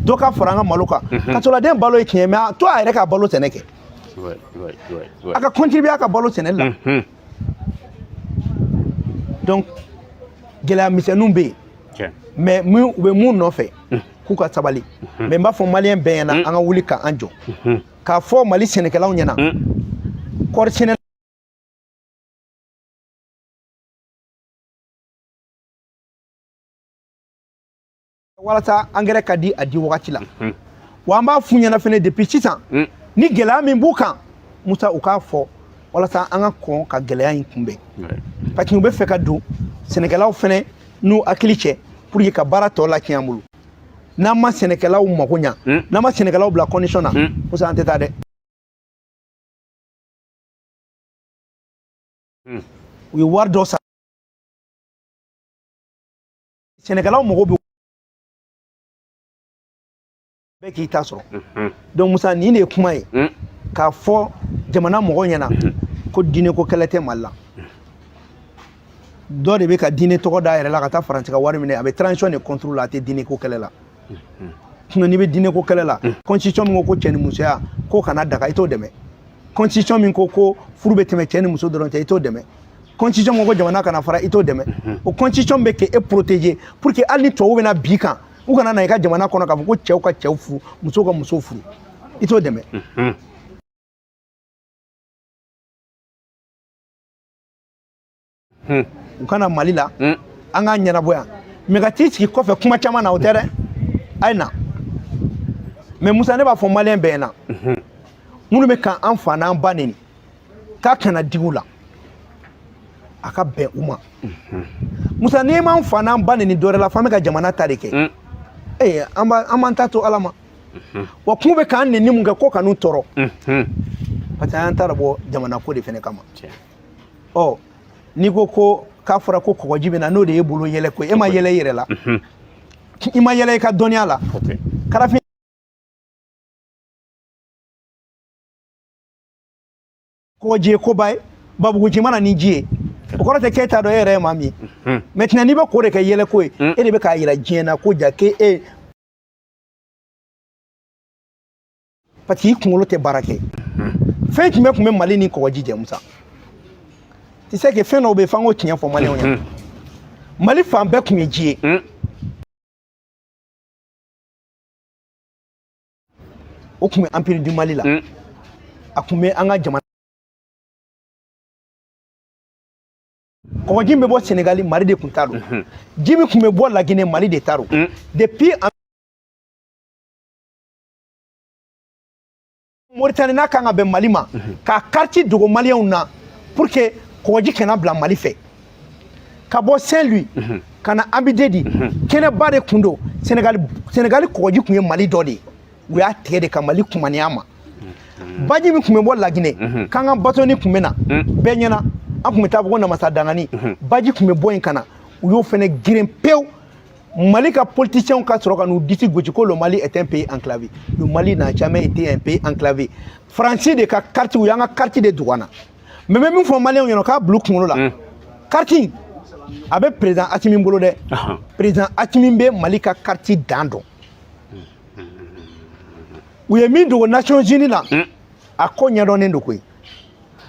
Speaker 1: dɔ ka fara an ka malo kan kasoladen balo ye tiɲɛ mais to a yɛrɛ ka balo sɛnɛ kɛ a ka contribuer a ka balo sɛnɛ la donc gɛlɛya misɛnninw bɛ yen mais u bɛ mun nɔfɛ k'u ka sabali mais n b'a fɔ maliyɛn bɛɛ ɲɛna an ka wuli k'an jɔ k'a fɔ Mali sɛnɛkɛlaw ɲɛna kɔɔri sɛnɛ walasa engrais ka di a di wagati la wa an b'a f'u ɲɛna fɛnɛ depuis sisan ni gɛlɛya min b'u kan Musa u k'a fɔ walasa an ka kɔn ka gɛlɛya in kunbɛn parce que u bɛ fɛ ka don sɛnɛkɛlaw fɛnɛ n'u hakili cɛ pour que ka baara tɔ la tiɲɛ an bolo n'an ma sɛnɛkɛlaw mago ɲa n'an ma sɛnɛkɛlaw bila condition na Musa an tɛ taa dɛ u ye wari dɔ sara sɛnɛkɛlaw mago bɛ bɛɛ k'i ta sɔrɔ donc Musa nin de ye kuma ye k'a fɔ jamana mɔgɔw ɲɛna ko diinɛ ko kɛlɛ tɛ Mali la dɔ de bɛ ka diinɛ tɔgɔ da a yɛrɛ la ka taa Faransi ka wari minɛ a bɛ transition de contre la a tɛ diinɛ ko kɛlɛ la n'i bɛ diinɛ ko kɛlɛ la constitution min ko cɛ ni musoya k'o kana daga i t'o dɛmɛ constitution min ko furu bɛ tɛmɛ cɛ ni muso dɔrɔn cɛ i t'o dɛmɛ constitution min ko jamana kana fara i t'o dɛmɛ o constitution bɛ k'e protéger pour que hali ni tubabu bɛna bi kan u kana na i ka jamana kɔnɔ k'a fɔ ko cɛw ka cɛw furu musow ka musow furu i t'o dɛmɛ u kana Mali la an k'a ɲɛnabɔ yan mais ka t'i sigi kɔfɛ kuma caman na o tɛ dɛ a ye na mais Musa ne b'a fɔ maliyɛn bɛɛ ɲɛna minnu bɛ k'an fa n'an ba neni k'a kana digi u la a ka bɛn u ma Musa n'i m'an fa n'an ba neni dɔ wɛrɛ la f'an bɛ ka jamana ta de kɛ an b'an ta to Ala ma wa kun bɛ k'an neni mun kɛ ko kan'u tɔɔrɔ parce que an taara bɔ jamana ko de fɛnɛ kama ɔ n'i ko k'a fɔra ko kɔgɔji bɛ na n'o de ye bolo yɛlɛ ko ye e ma yɛlɛ i yɛrɛ la i ma yɛlɛ i ka dɔnniya la karafin kɔgɔji ye koba ye babuguji mana ni ji ye o kɔrɔ tɛ k'e t'a dɔn e yɛrɛ ye maa min ye maintenant n'i bɛ k'o de kɛ yɛlɛ ko ye e de bɛ k'a yira diɲɛ na ko ja k'e parce que i kunkolo tɛ baara kɛ fɛn jumɛn tun bɛ Mali ni kɔgɔji jɛ Musa tu sais que fɛn dɔw bɛ yen f'an k'o tiɲɛ fɔ maliyɛnw ɲɛna Mali fan bɛɛ tun ye ji ye o kun bɛ empire du Mali la a kun bɛ an ka jamana kɔgɔji bɛ bɔ Sénégal Mali de kun t'a don ji min kun bɛ bɔ La Guinée Mali de t'a don depuis Mauritanie n'a kan ka bɛn Mali ma ka carte dogo maliyɛnw na pour que kɔgɔji kana bila Mali fɛ ka bɔ Saint-Louis ka na Abidjan kɛnɛba de kun don Sénégal kɔgɔji kun ye Mali dɔ de ye u y'a tigɛ de ka Mali kumaniya ma baji min kun bɛ bɔ La Guinée k'an ka batoni kun bɛ na bɛɛ ɲɛna an kun bɛ taa fɔ ko Namasa Dangani baji kun bɛ bɔ yen ka na u y'o fɛnɛ girin pewu Mali ka politiciens ka sɔrɔ ka n'u disi gosi ko le Mali est un pays enclavé le Mali n'a jamais été un pays enclavé Fransi de ka carte u y'an ka carte de dogo an na mais min fɔ maliyɛnw ɲɛna k'a bila u kunkolo la carte a bɛ président Assimi bolo dɛ président Assimi bɛ Mali ka carte dan dɔn u ye min dogo Nations Unies la a ko ɲɛdɔnnen don koyi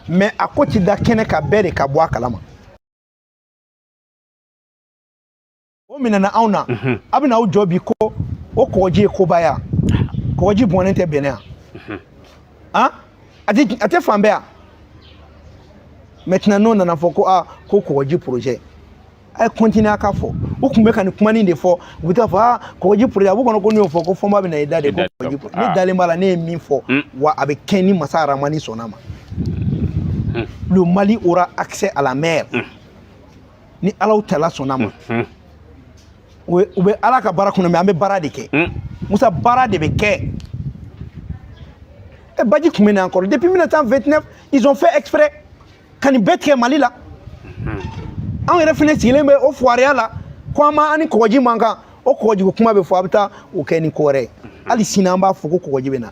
Speaker 1: mais a ko ti da kɛnɛ ka bɛɛ de ka bɔ a kalama o minɛna anw na a bɛna aw jɔ bi ko o kɔgɔji ye kobaya kɔgɔji bɔnnen tɛ Benin yan a tɛ fan bɛɛ yan maintenant n'o nana fɔ ko ko kɔgɔji projet a ye continuer a ka fɔ u kun bɛ ka nin kumanin de fɔ u bɛ taa fɔ kɔgɔji projet a b'u kɔnɔ ko n'u y'o fɔ ko fɔnba bɛna i da de ko kɔgɔji projet ne dalen b'a la ne ye min fɔ wa a bɛ kɛ ni Masa Rahamani sɔnna ma le Mali aura accès à la mer ni Ala Tala sɔnna ma u bɛ Ala ka baara kɔnɔ mais an bɛ baara de kɛ Musa baara de bɛ kɛ baji kun bɛ na encore depuis 1929 ils ont fait exprès ka nin bɛɛ tigɛ Mali la anw yɛrɛ fɛnɛ sigilen bɛ o fuwariya la ko an ma ani kɔgɔji man kan o kɔgɔji ko kuma bɛ fɔ a bɛ taa o kɛ ni ko wɛrɛ ye hali sini an b'a fɔ ko kɔgɔji bɛ na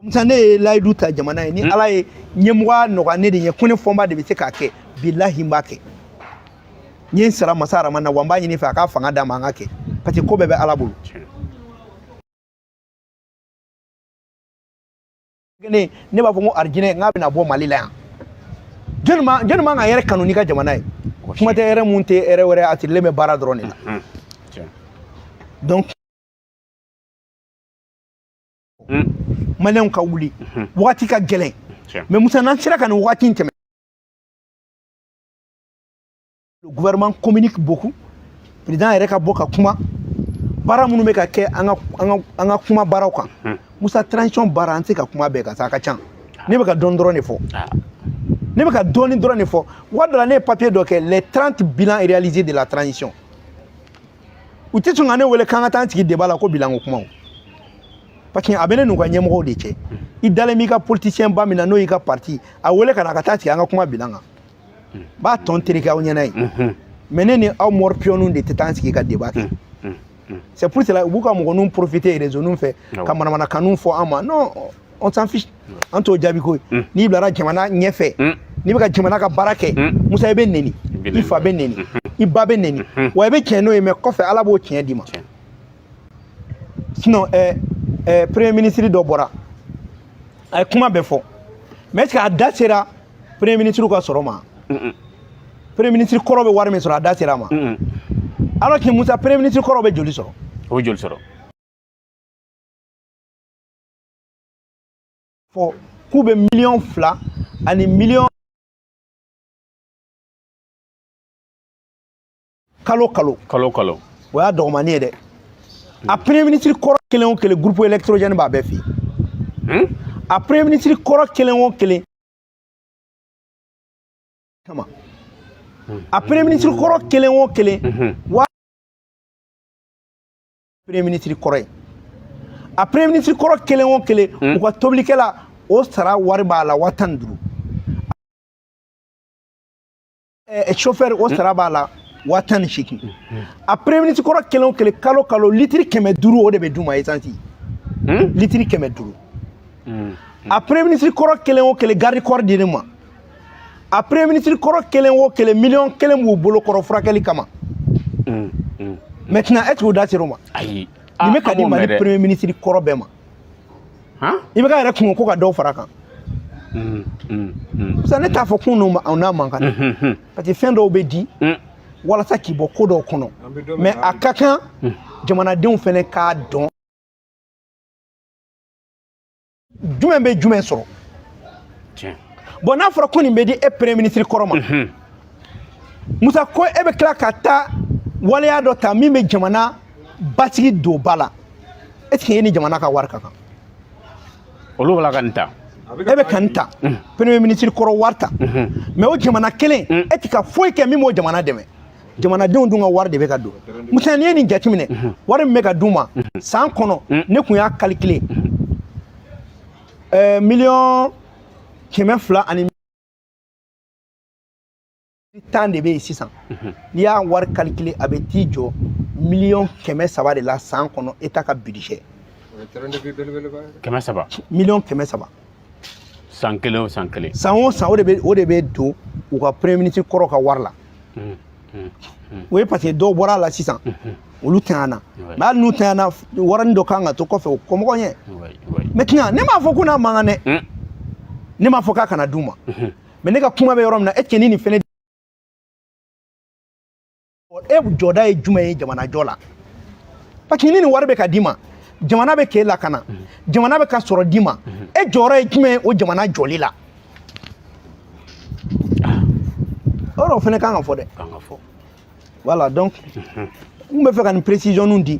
Speaker 1: Musa ne ye layidu ta jamana ye ni Ala ye ɲɛmɔgɔya nɔgɔya ne de ye ko ne fɔnba de bɛ se k'a kɛ bilahi n b'a kɛ n ye n sara Masa Rahamani na wa n b'a ɲini fɛ a k'a fanga d'a ma an ka kɛ parce que ko bɛɛ bɛ Ala bolo ne b'a fɔ ko arijinɛ n k'a bɛna bɔ Mali la yan jɔnni man ka yɛrɛ kanu n'i ka jamana ye kuma tɛ yɛrɛ mun tɛ yɛrɛ wɛrɛ a tirilen bɛ baara dɔrɔn de la donc maliyɛnw ka wuli wagati ka gɛlɛn mais Musa n'an sera ka nin wagati in tɛmɛ le gouvernement communique beaucoup président yɛrɛ ka bɔ ka kuma baara minnu bɛ ka kɛ an ka kuma baaraw kan Musa transition baara an tɛ ka kuma bɛɛ kan sa a ka ca ne bɛ ka dɔɔni dɔrɔn de fɔ ne bɛ ka dɔɔni dɔrɔn de fɔ waati dɔ la ne ye papier dɔ kɛ les 30 bilans réalisés de la transition u tɛ sɔn ka ne wele k'an ka taa an sigi débat la ko bilanko kumaw parce que a bɛ ne n'u ka ɲɛmɔgɔw de cɛ i dalen b'i ka politicien ba min na n'o y'i ka parti a wele ka na ka taa sigi an ka kuma bilan kan b'a tɔn terikɛ aw ɲɛna ye mais ne ni aw morpionniw de tɛ taa an sigi ka débat kɛ c'est pour cela u b'u ka mɔgɔninw profiter réseau ninw fɛ ka manamanakanniw fɔ an ma non on s'en fiche an t'o jaabi ko ye n'i bilara jamana ɲɛfɛ n'i bɛ ka jamana ka baara kɛ Musa i bɛ neni i fa bɛ neni i ba bɛ neni wa i bɛ tiɲɛ n'o ye mais kɔfɛ Ala b'o tiɲɛ d'i ma sinon premier ministre dɔ bɔra a ye kuma bɛɛ fɔ mais est-ce que a da sera premier ministre ka sɔrɔ ma premier ministre kɔrɔ bɛ wari min sɔrɔ a da sera ma alors que Musa premier ministre kɔrɔ bɛ joli sɔrɔ
Speaker 2: o bɛ joli sɔrɔ
Speaker 1: fɔ k'u bɛ $2 ani $1 kalo o y'a dɔgɔmani ye dɛ a premier ministre kɔrɔ kelen o kelen groupe électrogène b'a bɛɛ fɛ yen a premier ministre kɔrɔ kelen o kelen kama a premier ministre kɔrɔ kelen o kelen wa premier ministre kɔrɔ ye a premier ministre kɔrɔ kelen o kelen u ka tobilikɛla o sara wari b'a la 15,000 chauffeur o sara b'a la 18,000 a premier ministre kɔrɔ kelen o kelen kalo litiri 500 o de bɛ d'u ma essence litiri 500 a premier ministre kɔrɔ kelen o kelen garde corps di ne ma a premier ministre kɔrɔ kelen o kelen $1,000,000 b'u bolo kɔrɔ furakɛli kama maintenant est-ce que o da sera o ma ayi nin bɛ ka di Mali premier ministre kɔrɔ bɛɛ ma i bɛ ka yɛrɛ kungo ko ka dɔw fara kan sisan ne t'a fɔ ko n'a man kan parce que fɛn dɔw bɛ di walasa k'i bɔ ko dɔw kɔnɔ mais a ka kan jamanadenw fɛnɛ k'a dɔn jumɛn bɛ jumɛn sɔrɔ bon n'a fɔra ko nin bɛ di e premier ministre kɔrɔ ma Musa ko e bɛ tila ka taa waleya dɔ ta min bɛ jamana basigi don ba la est-ce que e ni jamana ka wari ka kan
Speaker 2: olu bala ka nin ta
Speaker 1: e bɛ ka nin ta premier ministre kɔrɔ wari ta mais o jamana kelen e tɛ ka foyi kɛ min b'o jamana dɛmɛ jamanadenw dun ka wari de bɛ ka don Musa n'i ye nin jateminɛ wari min bɛ ka d'u ma san kɔnɔ ne tun y'a calculer miliyɔn 200 ani 10 de bɛ yen sisan n'i y'a wari calculer a bɛ t'i jɔ miliyɔn 300 de la san kɔnɔ État ka budget miliyɔn 300
Speaker 2: san kelen o san kelen
Speaker 1: san o san o de bɛ don u ka premier ministre kɔrɔ ka wari la o ye parce que dɔw bɔra a la sisan olu tanyana mais hali n'u tanyana waranin dɔ kan ka to kɔfɛ o kɔmɔgɔ ɲɛ maintenant ne m'a fɔ ko n'a mankan dɛ ne m'a fɔ k'a kana d'u ma mais ne ka kuma bɛ yɔrɔ min na est-ce que ni nin fɛnɛ e jɔda ye jumɛn ye jamana jɔ la parce que ni nin wari bɛ ka d'i ma jamana bɛ k'e lakana jamana bɛ ka sɔrɔ d'i ma e jɔyɔrɔ ye jumɛn ye o jamana jɔli la o fɛnɛ kan ka fɔ dɛ voilà donc n bɛ fɛ ka nin précision di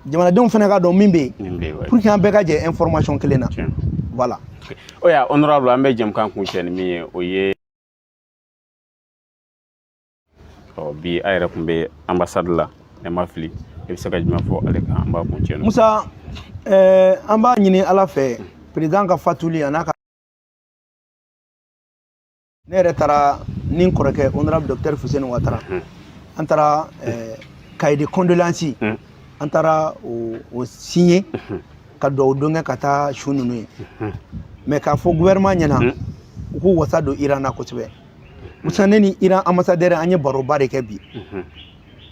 Speaker 1: jamanadenw fɛnɛ ka dɔn min bɛ yen pour que an bɛɛ ka jɛ information kelen na voilà
Speaker 2: o ya honorable an bɛ jɛmukan kuncɛ ni min ye o ye bi a yɛrɛ tun bɛ ambassade la ne ma fili e bɛ se ka jumɛn fɔ ale kan an b'a kuncɛ
Speaker 1: Musa an b'a ɲini Ala fɛ président ka fatuli a n'a ka ne yɛrɛ taara ni n kɔrɔkɛ honorable docteur Fuseni Ouattara an taara cahier de condoléances an taara o signer ka dugawu don kɛ ka taa su ninnu ye mais k'a fɔ gouvernement ɲɛna u k'u wasa don Iran na kosɛbɛ Musa ne ni Iran ambassadeur an ye baroba de kɛ bi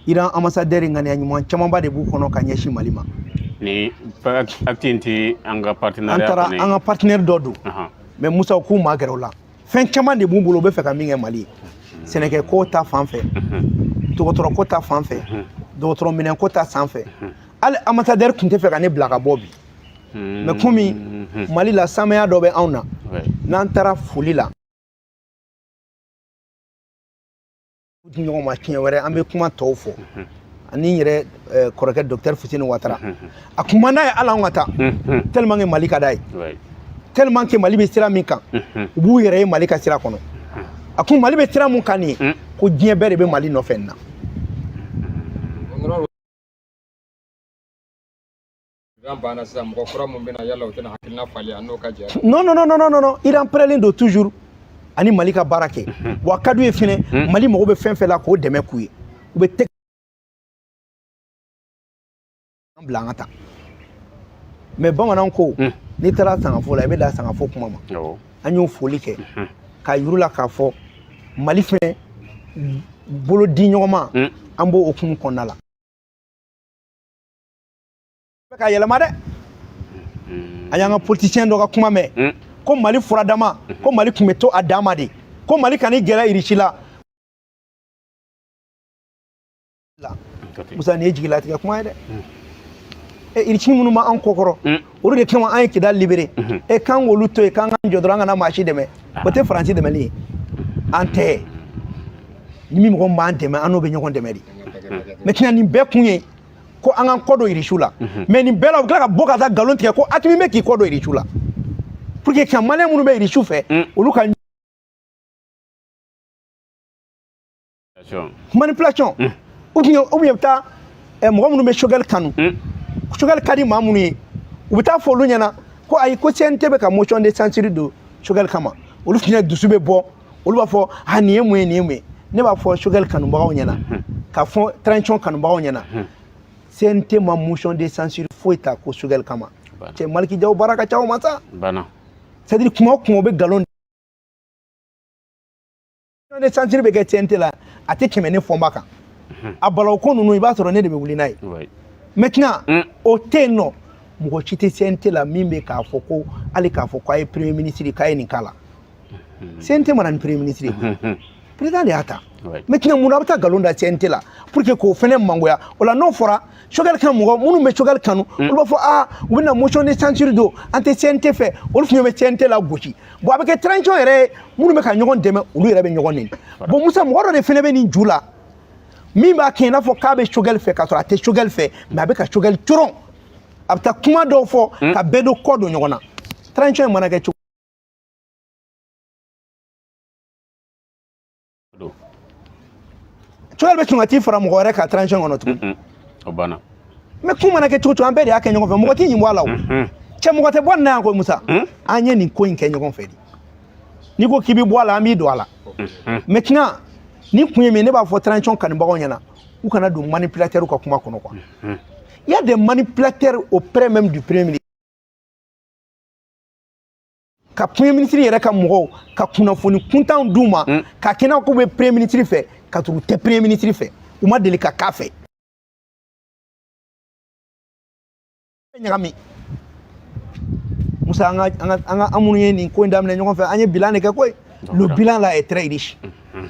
Speaker 1: Iran ambassadeur ŋaniya ɲuman camanba de b'u kɔnɔ ka ɲɛsin Mali ma
Speaker 2: ni activité an ka partenariat
Speaker 1: an taara an ka partenaire dɔ don mais Musa k'u ma gɛrɛ o la fɛn caman de b'u bolo u bɛ fɛ ka min kɛ Mali ye sɛnɛkɛ ko ta fan fɛ dɔgɔtɔrɔ ko ta fan fɛ dɔgɔtɔrɔ minɛ ko ta san fɛ hali ambassadeur tun tɛ fɛ ka ne bila ka bɔ bi mais komi Mali la samaya dɔ bɛ anw na n'an taara foli la ɲɔgɔn ma tiɲɛ wɛrɛ an bɛ kuma tɔw fɔ ani n yɛrɛ kɔrɔkɛ docteur Fuseni Ouattara a kun man d'a ye hali an ka taa tellement que Mali ka d'a ye tellement que Mali bɛ sira min kan u b'u yɛrɛ ye Mali ka sira kɔnɔ a kun Mali bɛ sira mun kan nin ye ko diɲɛ bɛɛ de bɛ Mali nɔfɛ nin na non Iran pɛrɛlen don toujours ani Mali ka baara kɛ wa ka d'u ye fɛnɛ Mali mago bɛ fɛn fɛn la k'o dɛmɛ k'u ye u bɛ tɛ an bila an ka taa mais bamananw ko n'i taara sangafo la i bɛ da sangafo kuma ma an y'o foli kɛ k'a yir'u la k'a fɔ Mali fɛnɛ bolo di ɲɔgɔnma an b'o okumu kɔnɔna la ka yɛlɛma dɛ an y'an ka politicien dɔ ka kuma mɛn ko Mali furadama ko Mali tun bɛ to a dama de ko Mali kan'i gɛrɛ Irisi la Musa nin ye jigilatigɛ kuma ye dɛ Irisi minnu ma an kɔkɔrɔ olu de kama an ye Kidali libéré k'an k'olu to yen k'an k'an jɔ dɔrɔn an kana maa si dɛmɛ o tɛ Faransi dɛmɛli ye an tɛ ni min mɔgɔ min b'an dɛmɛ an n'o bɛ ɲɔgɔn dɛmɛ de maintenant nin bɛɛ kun ye ko an k'an kɔ don Irisiw la mais nin bɛɛ la u tila ka bɔ ka taa nkalon tigɛ ko Asimi bɛ k'i kɔ don Irisiw la pour que ka malien minnu bɛ Irisiw fɛ olu ka manipulation ou bien bɛ taa mɔgɔ minnu bɛ Choguel kanu Choguel ka di maa minnu ye u bɛ taa fɔ olu ɲɛna ko ayi ko CNT bɛ ka motion de censure don Choguel kama olu fana dusu bɛ bɔ olu b'a fɔ nin ye mun ye nin ye mun ye ne b'a fɔ Choguel kanubagaw ɲɛna k'a fɔ transition kanubagaw ɲɛna CNT ma motion de censure foyi ta ko Choguel kama cɛ Maliki Jaw baara ka ca o ma sa c'est-à-dire kuma o kuma o bɛ nkalon de censure bɛ kɛ CNT la a tɛ tɛmɛ ne fɔnba kan a balawu ko ninnu i b'a sɔrɔ ne de bɛ wuli n'a ye maintenant o tɛ yen nɔ mɔgɔ si tɛ CNT la min bɛ k'a fɔ ko hali k'a fɔ k'a ye premier ministre k'a ye nin k'a la CNT mana ni premier ministre ye président de y'a ta maintenant mun abata galonda CNT la pour que ko fene mangoya wala no fora chogal kan mo munu me chogal kanu o ba fo u bina motion de censure do ante CNT fait o fu me CNT la gochi bo abeke transition ere munu me ka nyogon deme ulu ere be nyogon ni bo musa mo ro de fene be ni jula mi ba ken na fo ka be chogal fait ka to ate chogal fait mais abeka chogal turon abta kuma do fo ka bedo kodo nyogona transition mana ke chogal be tungati fara mo gore ka transition ono tu
Speaker 2: obana
Speaker 1: me kuma na ke tutu ambe de akenyo fe mo ti nyimbo ala wo che mo te bonna ko musa anye ni ko nke nyogon fe ni ko kibi bo ala mi do ala maintenant ni kunye me ne ba fo transition kan ba gonyana ou kana do manipulateur ko kuma kono quoi il y a des manipulateurs auprès même du premier ministre ka premier ministre yere ka mo ka kuna foni kuntan duma ka kena ko be premier ministre fe ka turu te premier ministre fe ou ma delika ka fe nyami musa anga amunye ni ko ndamne nyoko fe anye bilan ke koy le bilan là est très riche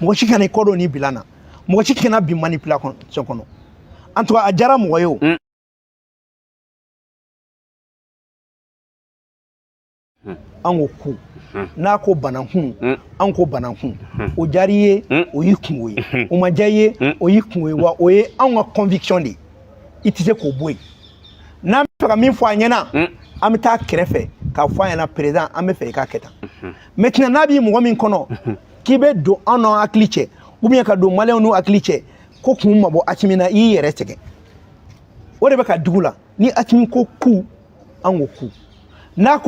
Speaker 1: mo ci kana ko do ni bilana mo ci kana bi manipulation kono en tout cas ajara mo yo ango ku na ko bananku anko bananku o jariye o yikunwe o majaye o yikunwe wa oye anwa conviction di itise ko boy na fera min fo anyana amta krefe ka fo anyana président amefe ka keta maintenant nabi mo min kono kibe do ono akliche ou bien ka do malé no akliche ko kuma bo atimina yi yere tege wore be ka dugula ni atimin ko ku ango ku na ko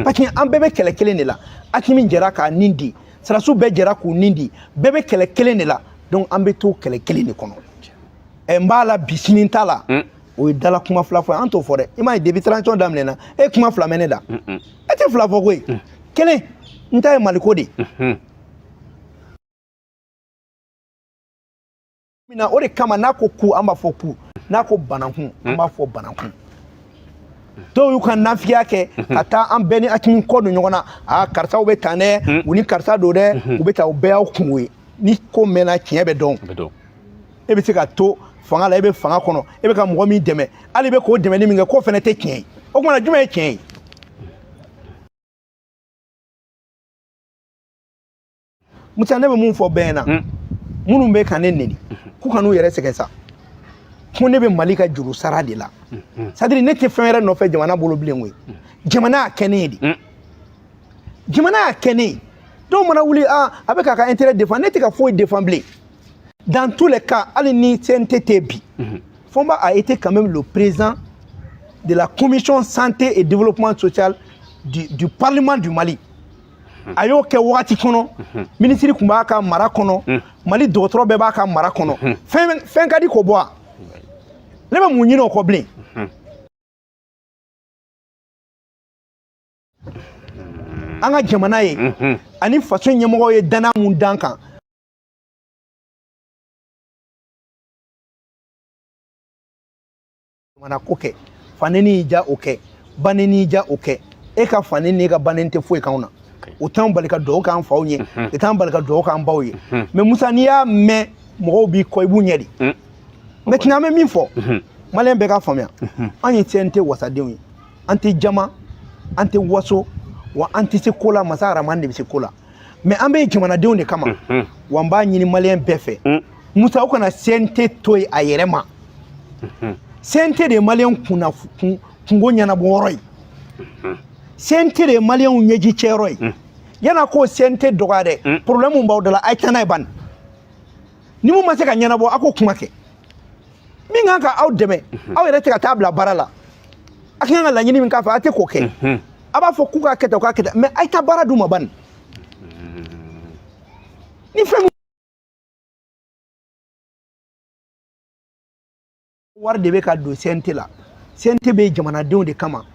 Speaker 1: parce que an bebe kele kelen de la atimin jera ka nindi sarasu be jera ku nindi bebe kele kelen de la donc an be to kele kelen de kono e mbala bisininta la o dala kuma fla fo anto fore ima debi transition damlena e kuma fla meneda e te fla fo ko kele nta e maliko de mina ore kama nako ku amba fo ku nako bananku amba fo bananku to yu kan nafiya ke ata an beni atimin ko do nyogona karta o be tane woni karta do de o be ta o be akunwe ni ko mena kien be don e be tika to fanga la e be fanga kono e be ka mo mi deme ali be ko deme ni mi ko fene te kien o kuma na juma e kien mutane be mun fo bena munun be kan ne ku kanu yere sekesa ko ne be malika juru sara de la c'est-à-dire ne te fere no fe jamana bolo bilenwe jamana kenedi jamana kenedi donc mana wuli avec ka intérêt défendre ne te ka faut défendre dans tous les cas alini CNTTB Fomba a été quand même le président de la commission santé et développement social du parlement du Mali ayo ke wati kono ministre kumba ka mara kono Mali docteur beba ka mara kono fen ka di ko boa leba munyino ko blin anga jamana ye ani façon nyemo ye dana mun dankan mana koke faneni ja oke baneni ja oke e ka faneni ka banente foi kauna autant balika do kan fawnye etan balika do kan bawye mais Musa niya me mo bi ko ibu nyedi maintenant me min fo malen be ka famia anyi TNT wasadewi anti jama anti waso wa anti sekola masara mande bi sekola mais ambe jamana de onde kama wamba nyini malen befe Musa ko na CNT toy ayerema CNT de malen kuna kungonya na boroi CNT de malen nyeji cheroi yana ko CNT dogade problème mbaw de la aytana ban ni mu ma se ka nyana bo ako kumake minga ka aw deme aw yere te ka tabla barala akanga la nyini min ka fa ate koke aba fo kuka keta ka keta mais ayta bara duma ban ni fem war de be ka do CNT la CNT be jamana de onde kama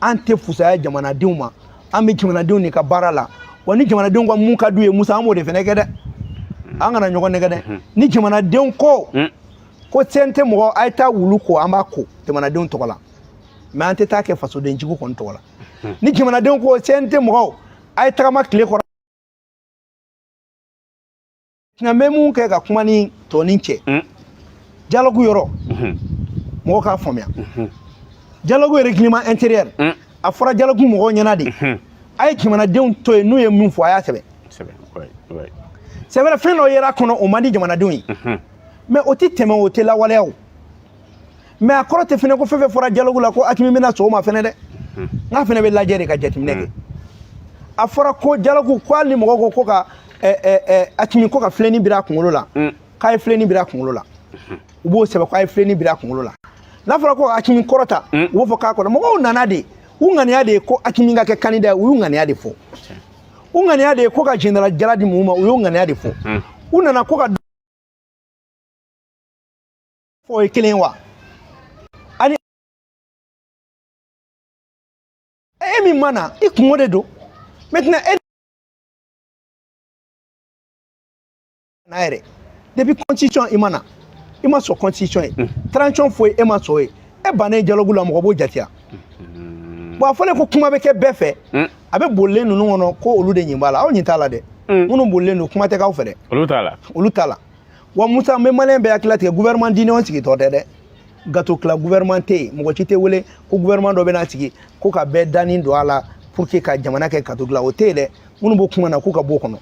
Speaker 1: ante fusa jamana de uma ambe jamana de onde ka barala wani jamana de ngwa mun ka duye Musa amo de fene kede angana nyoko ne kede ni jamana de ko ko CNT mo ayta wulu ko amako jamana de on tokola mais ante ta ke faso de njigo kon tokola ni jamana de ko CNT mo ayta ma clé ko na memu ke ka kuma ni to ni che dialogue yoro mo ka fomia dialogue règlement intérieur a fora dialogue mo nyana de ay kimana de to enu ye mun fo aya sebe
Speaker 2: ouais
Speaker 1: c'est vrai fin no yera kono o mandi jamana de mais o ti teme o te la wale o mais akoro te fene ko fefe fora dialogue la ko akimi mina so ma fene de nga fene be la jere ka jetim neke a fora ko dialogue ko ali mo ko ka akimi ko ka fleni bira kunkolo la ka fleni bira kunkolo la ubo sebe ko fleni bira kunkolo la na fora ko akimi korota wo fo ka ko mo ko nana de ungani ade ko akimi nga ke candidat ungani ade fo ungani ade ko ka general Jaladi Muma ungani ade fo unana ko ka fo ekelenwa ani emi mana ikunode do maintenant naire depuis constitution imana ima so constitution transition foi ema so e bané dialogue la mo bo jatia bo afole ko kuma be ke befe abe bolle nunu wono ko olu de nyimbala o nyintala de munu bolle no kuma te ka ofere olu tala wa musa me malen be akila te gouvernement dini on sigi to de gato kla gouvernement te mo ko cité wele ko gouvernement do be na sigi ko ka be dani do ala pour que ka jamana ke kato gla o te de munu bo kuma na ko ka bo kono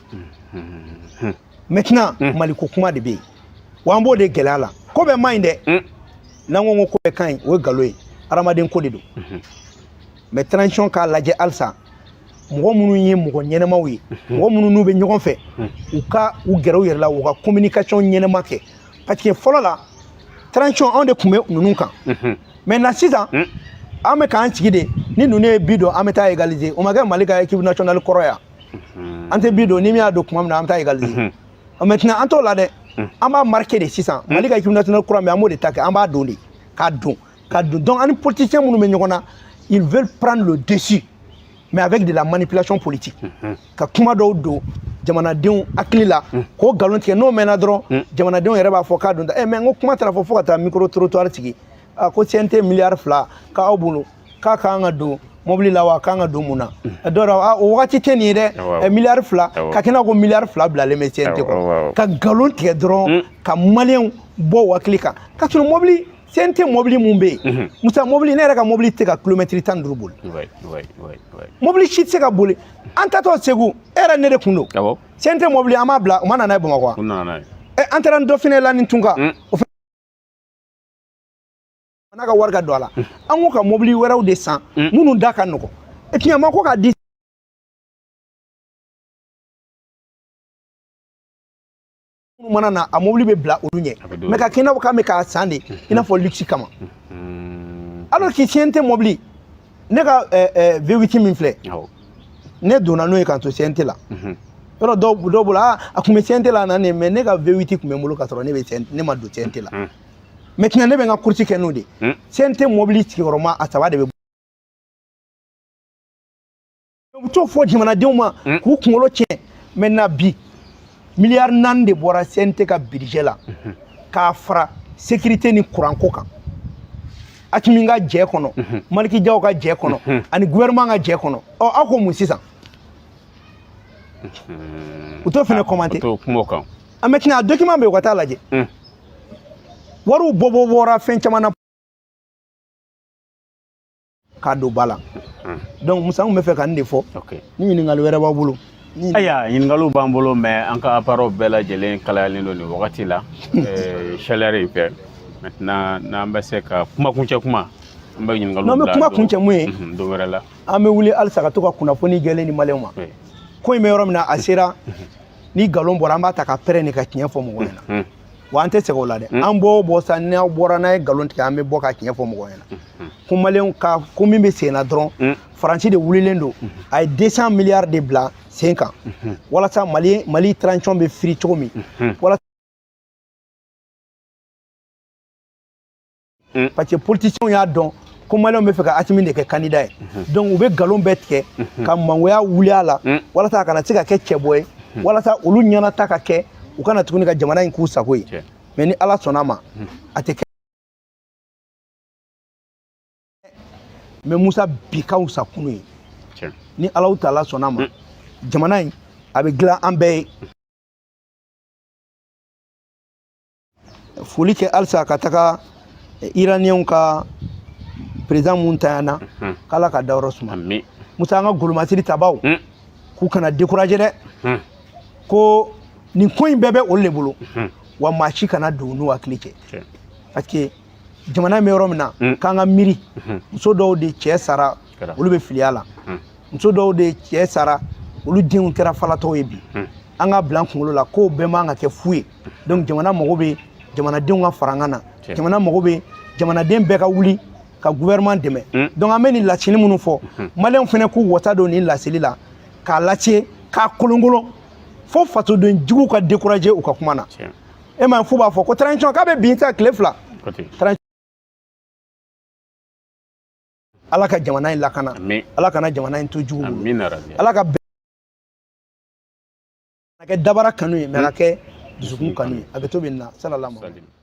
Speaker 1: maintenant mali ko kuma de be wa mbo de gelala ko be minde na ngongo ko be kan o galoy aramaden ko de do mais transition ka laje alsa mo munu yi mo nyenema wi mo munu nu be nyogon fe u ka u gero yerla u ka communication nyenema ke parce que folo la transition on de kume nunu kan mais na sisa ame kan tigide ni nunu bido ameta égaliser o maga malika équipe nationale koroya ante bido ni mi ado kuma na ameta égaliser maintenant anto la de amba marquer de 600 malika équipe nationale koroya mais amode tak amba doni ka don donc un politicien munu me nyogona ils veulent prendre le dessus mais avec de la manipulation politique ka kuma do jamana deun aklila ko galon tike no mena dron jamana deun yere ba fo ka don mais ngo kuma tra fo ka ta micro trottoir tigi ko CNT milliard fla ka obulu ka nga do mobili la wa ka nga do muna dora o wakati teni de milliard fla ka kena ko milliard fla bla le CNT ko ka galon tike dron ka malien bo waklika ka tun mobili CNT mobili mumbe musa mobili ne ka mobili te ka kilomètre 10 drubul
Speaker 2: ouais
Speaker 1: mobili shit se ka boli anta to segu era ne de kundo CNT mobili amabla o mana na bo makwa antara ndo fine la ni tunga na ka warga dola an ka mobili weraw de 100 munu daka noko et puis amako ka di mana na a mobili be bla olunye mais ka kena ka me ka sande ina fo luxe kama alors que CNT mobili ne ka V8 min fle ne dona no e kan to CNT la ro do bula akume CNT la na ne mais ne ka V8 kume mulu ka toro ne be CNT ne ma do CNT la maintenant ne be nga kurti kenu de CNT mobili ti roma atawa de be to fo jimana de ma ku kunolo che maintenant bi milliard nan de bora CNT ka budget la ka fra sécurité ni courant ko kan akiminga je kono maliki jaw ka je kono ani gouvernement ga je kono o ako musisa uto fene commenter
Speaker 2: to kumo kan
Speaker 1: maintenant document be ko ta laje waru bobo bora fen chamana kado bala donc musa me fe kan defo ni ngal wera babulu
Speaker 2: aya yingalu bambolo mais en ka aparo bela jelen kala lindo ni wakati la chaleur pe maintenant na mbase ka kuma kunche kuma mba yingalu
Speaker 1: no me kuma kunche muye
Speaker 2: do wera la
Speaker 1: ame wuli alsaka to ka kuna foni gele ni malema ko me yorom na asira ni galon bora mba ta ka pere ni ka kinya fo mo wona wante se ko lade ambo bo sanna bora na galon ti ame bo ka kinya fo mo wona ko malen ka ko mi be sena dron franchi de wulilendo ay 200 milliards de blancs 5 ans wala sa mali transition be free chomi wala parce que politicien ya don ko malon be fe ka atimi de ke candidat donc ube galon betke ka mangoya wuliala wala sa kana tika ke cheboy wala sa ulu nyana taka ke ukana tukuni ka jamana inku sakoi mais ni ala sonama ateke mais Musa bikaw sakunu ni ala taala sonama jamana abe gla ambe foli kɛ halisa ka taga iraniyɛnw ka président mun tanyana k'ala ka dayɔrɔ suma musa an ka golomasiri tabaw k'u kana décourager dɛ ko nin ko in bɛɛ bɛ olu de bolo wa maa si kana don n'u hakili cɛ parce que jamana in bɛ yɔrɔ min na k'an ka miiri muso dɔw de cɛ sara olu bɛ filiya la muso dɔw de cɛ sara olu denw kɛra falatɔw ye bi an ka bila an kunkolo la k'o bɛɛ man ka kɛ fu ye donc jamana mago bɛ jamanadenw ka fara an na jamana mago bɛ jamanaden bɛɛ ka wuli ka gouvernement dɛmɛ donc an bɛ nin laseli minnu fɔ maliyɛnw fana k'u wasa don nin laseli la k'a latiɲɛ k'a kolonkolon fo fasoden juguw ka décourager u ka kuma na e ma fo b'a fɔ ko transition k'a bɛ bin ta tile 2 ala ka jamana in lakana ala kana jamana in to jugu ala ka kɛ dabara kanu ye mais ka kɛ dusukun kanu ye a bɛ to bɛ na sallallahu alaihi wa sallam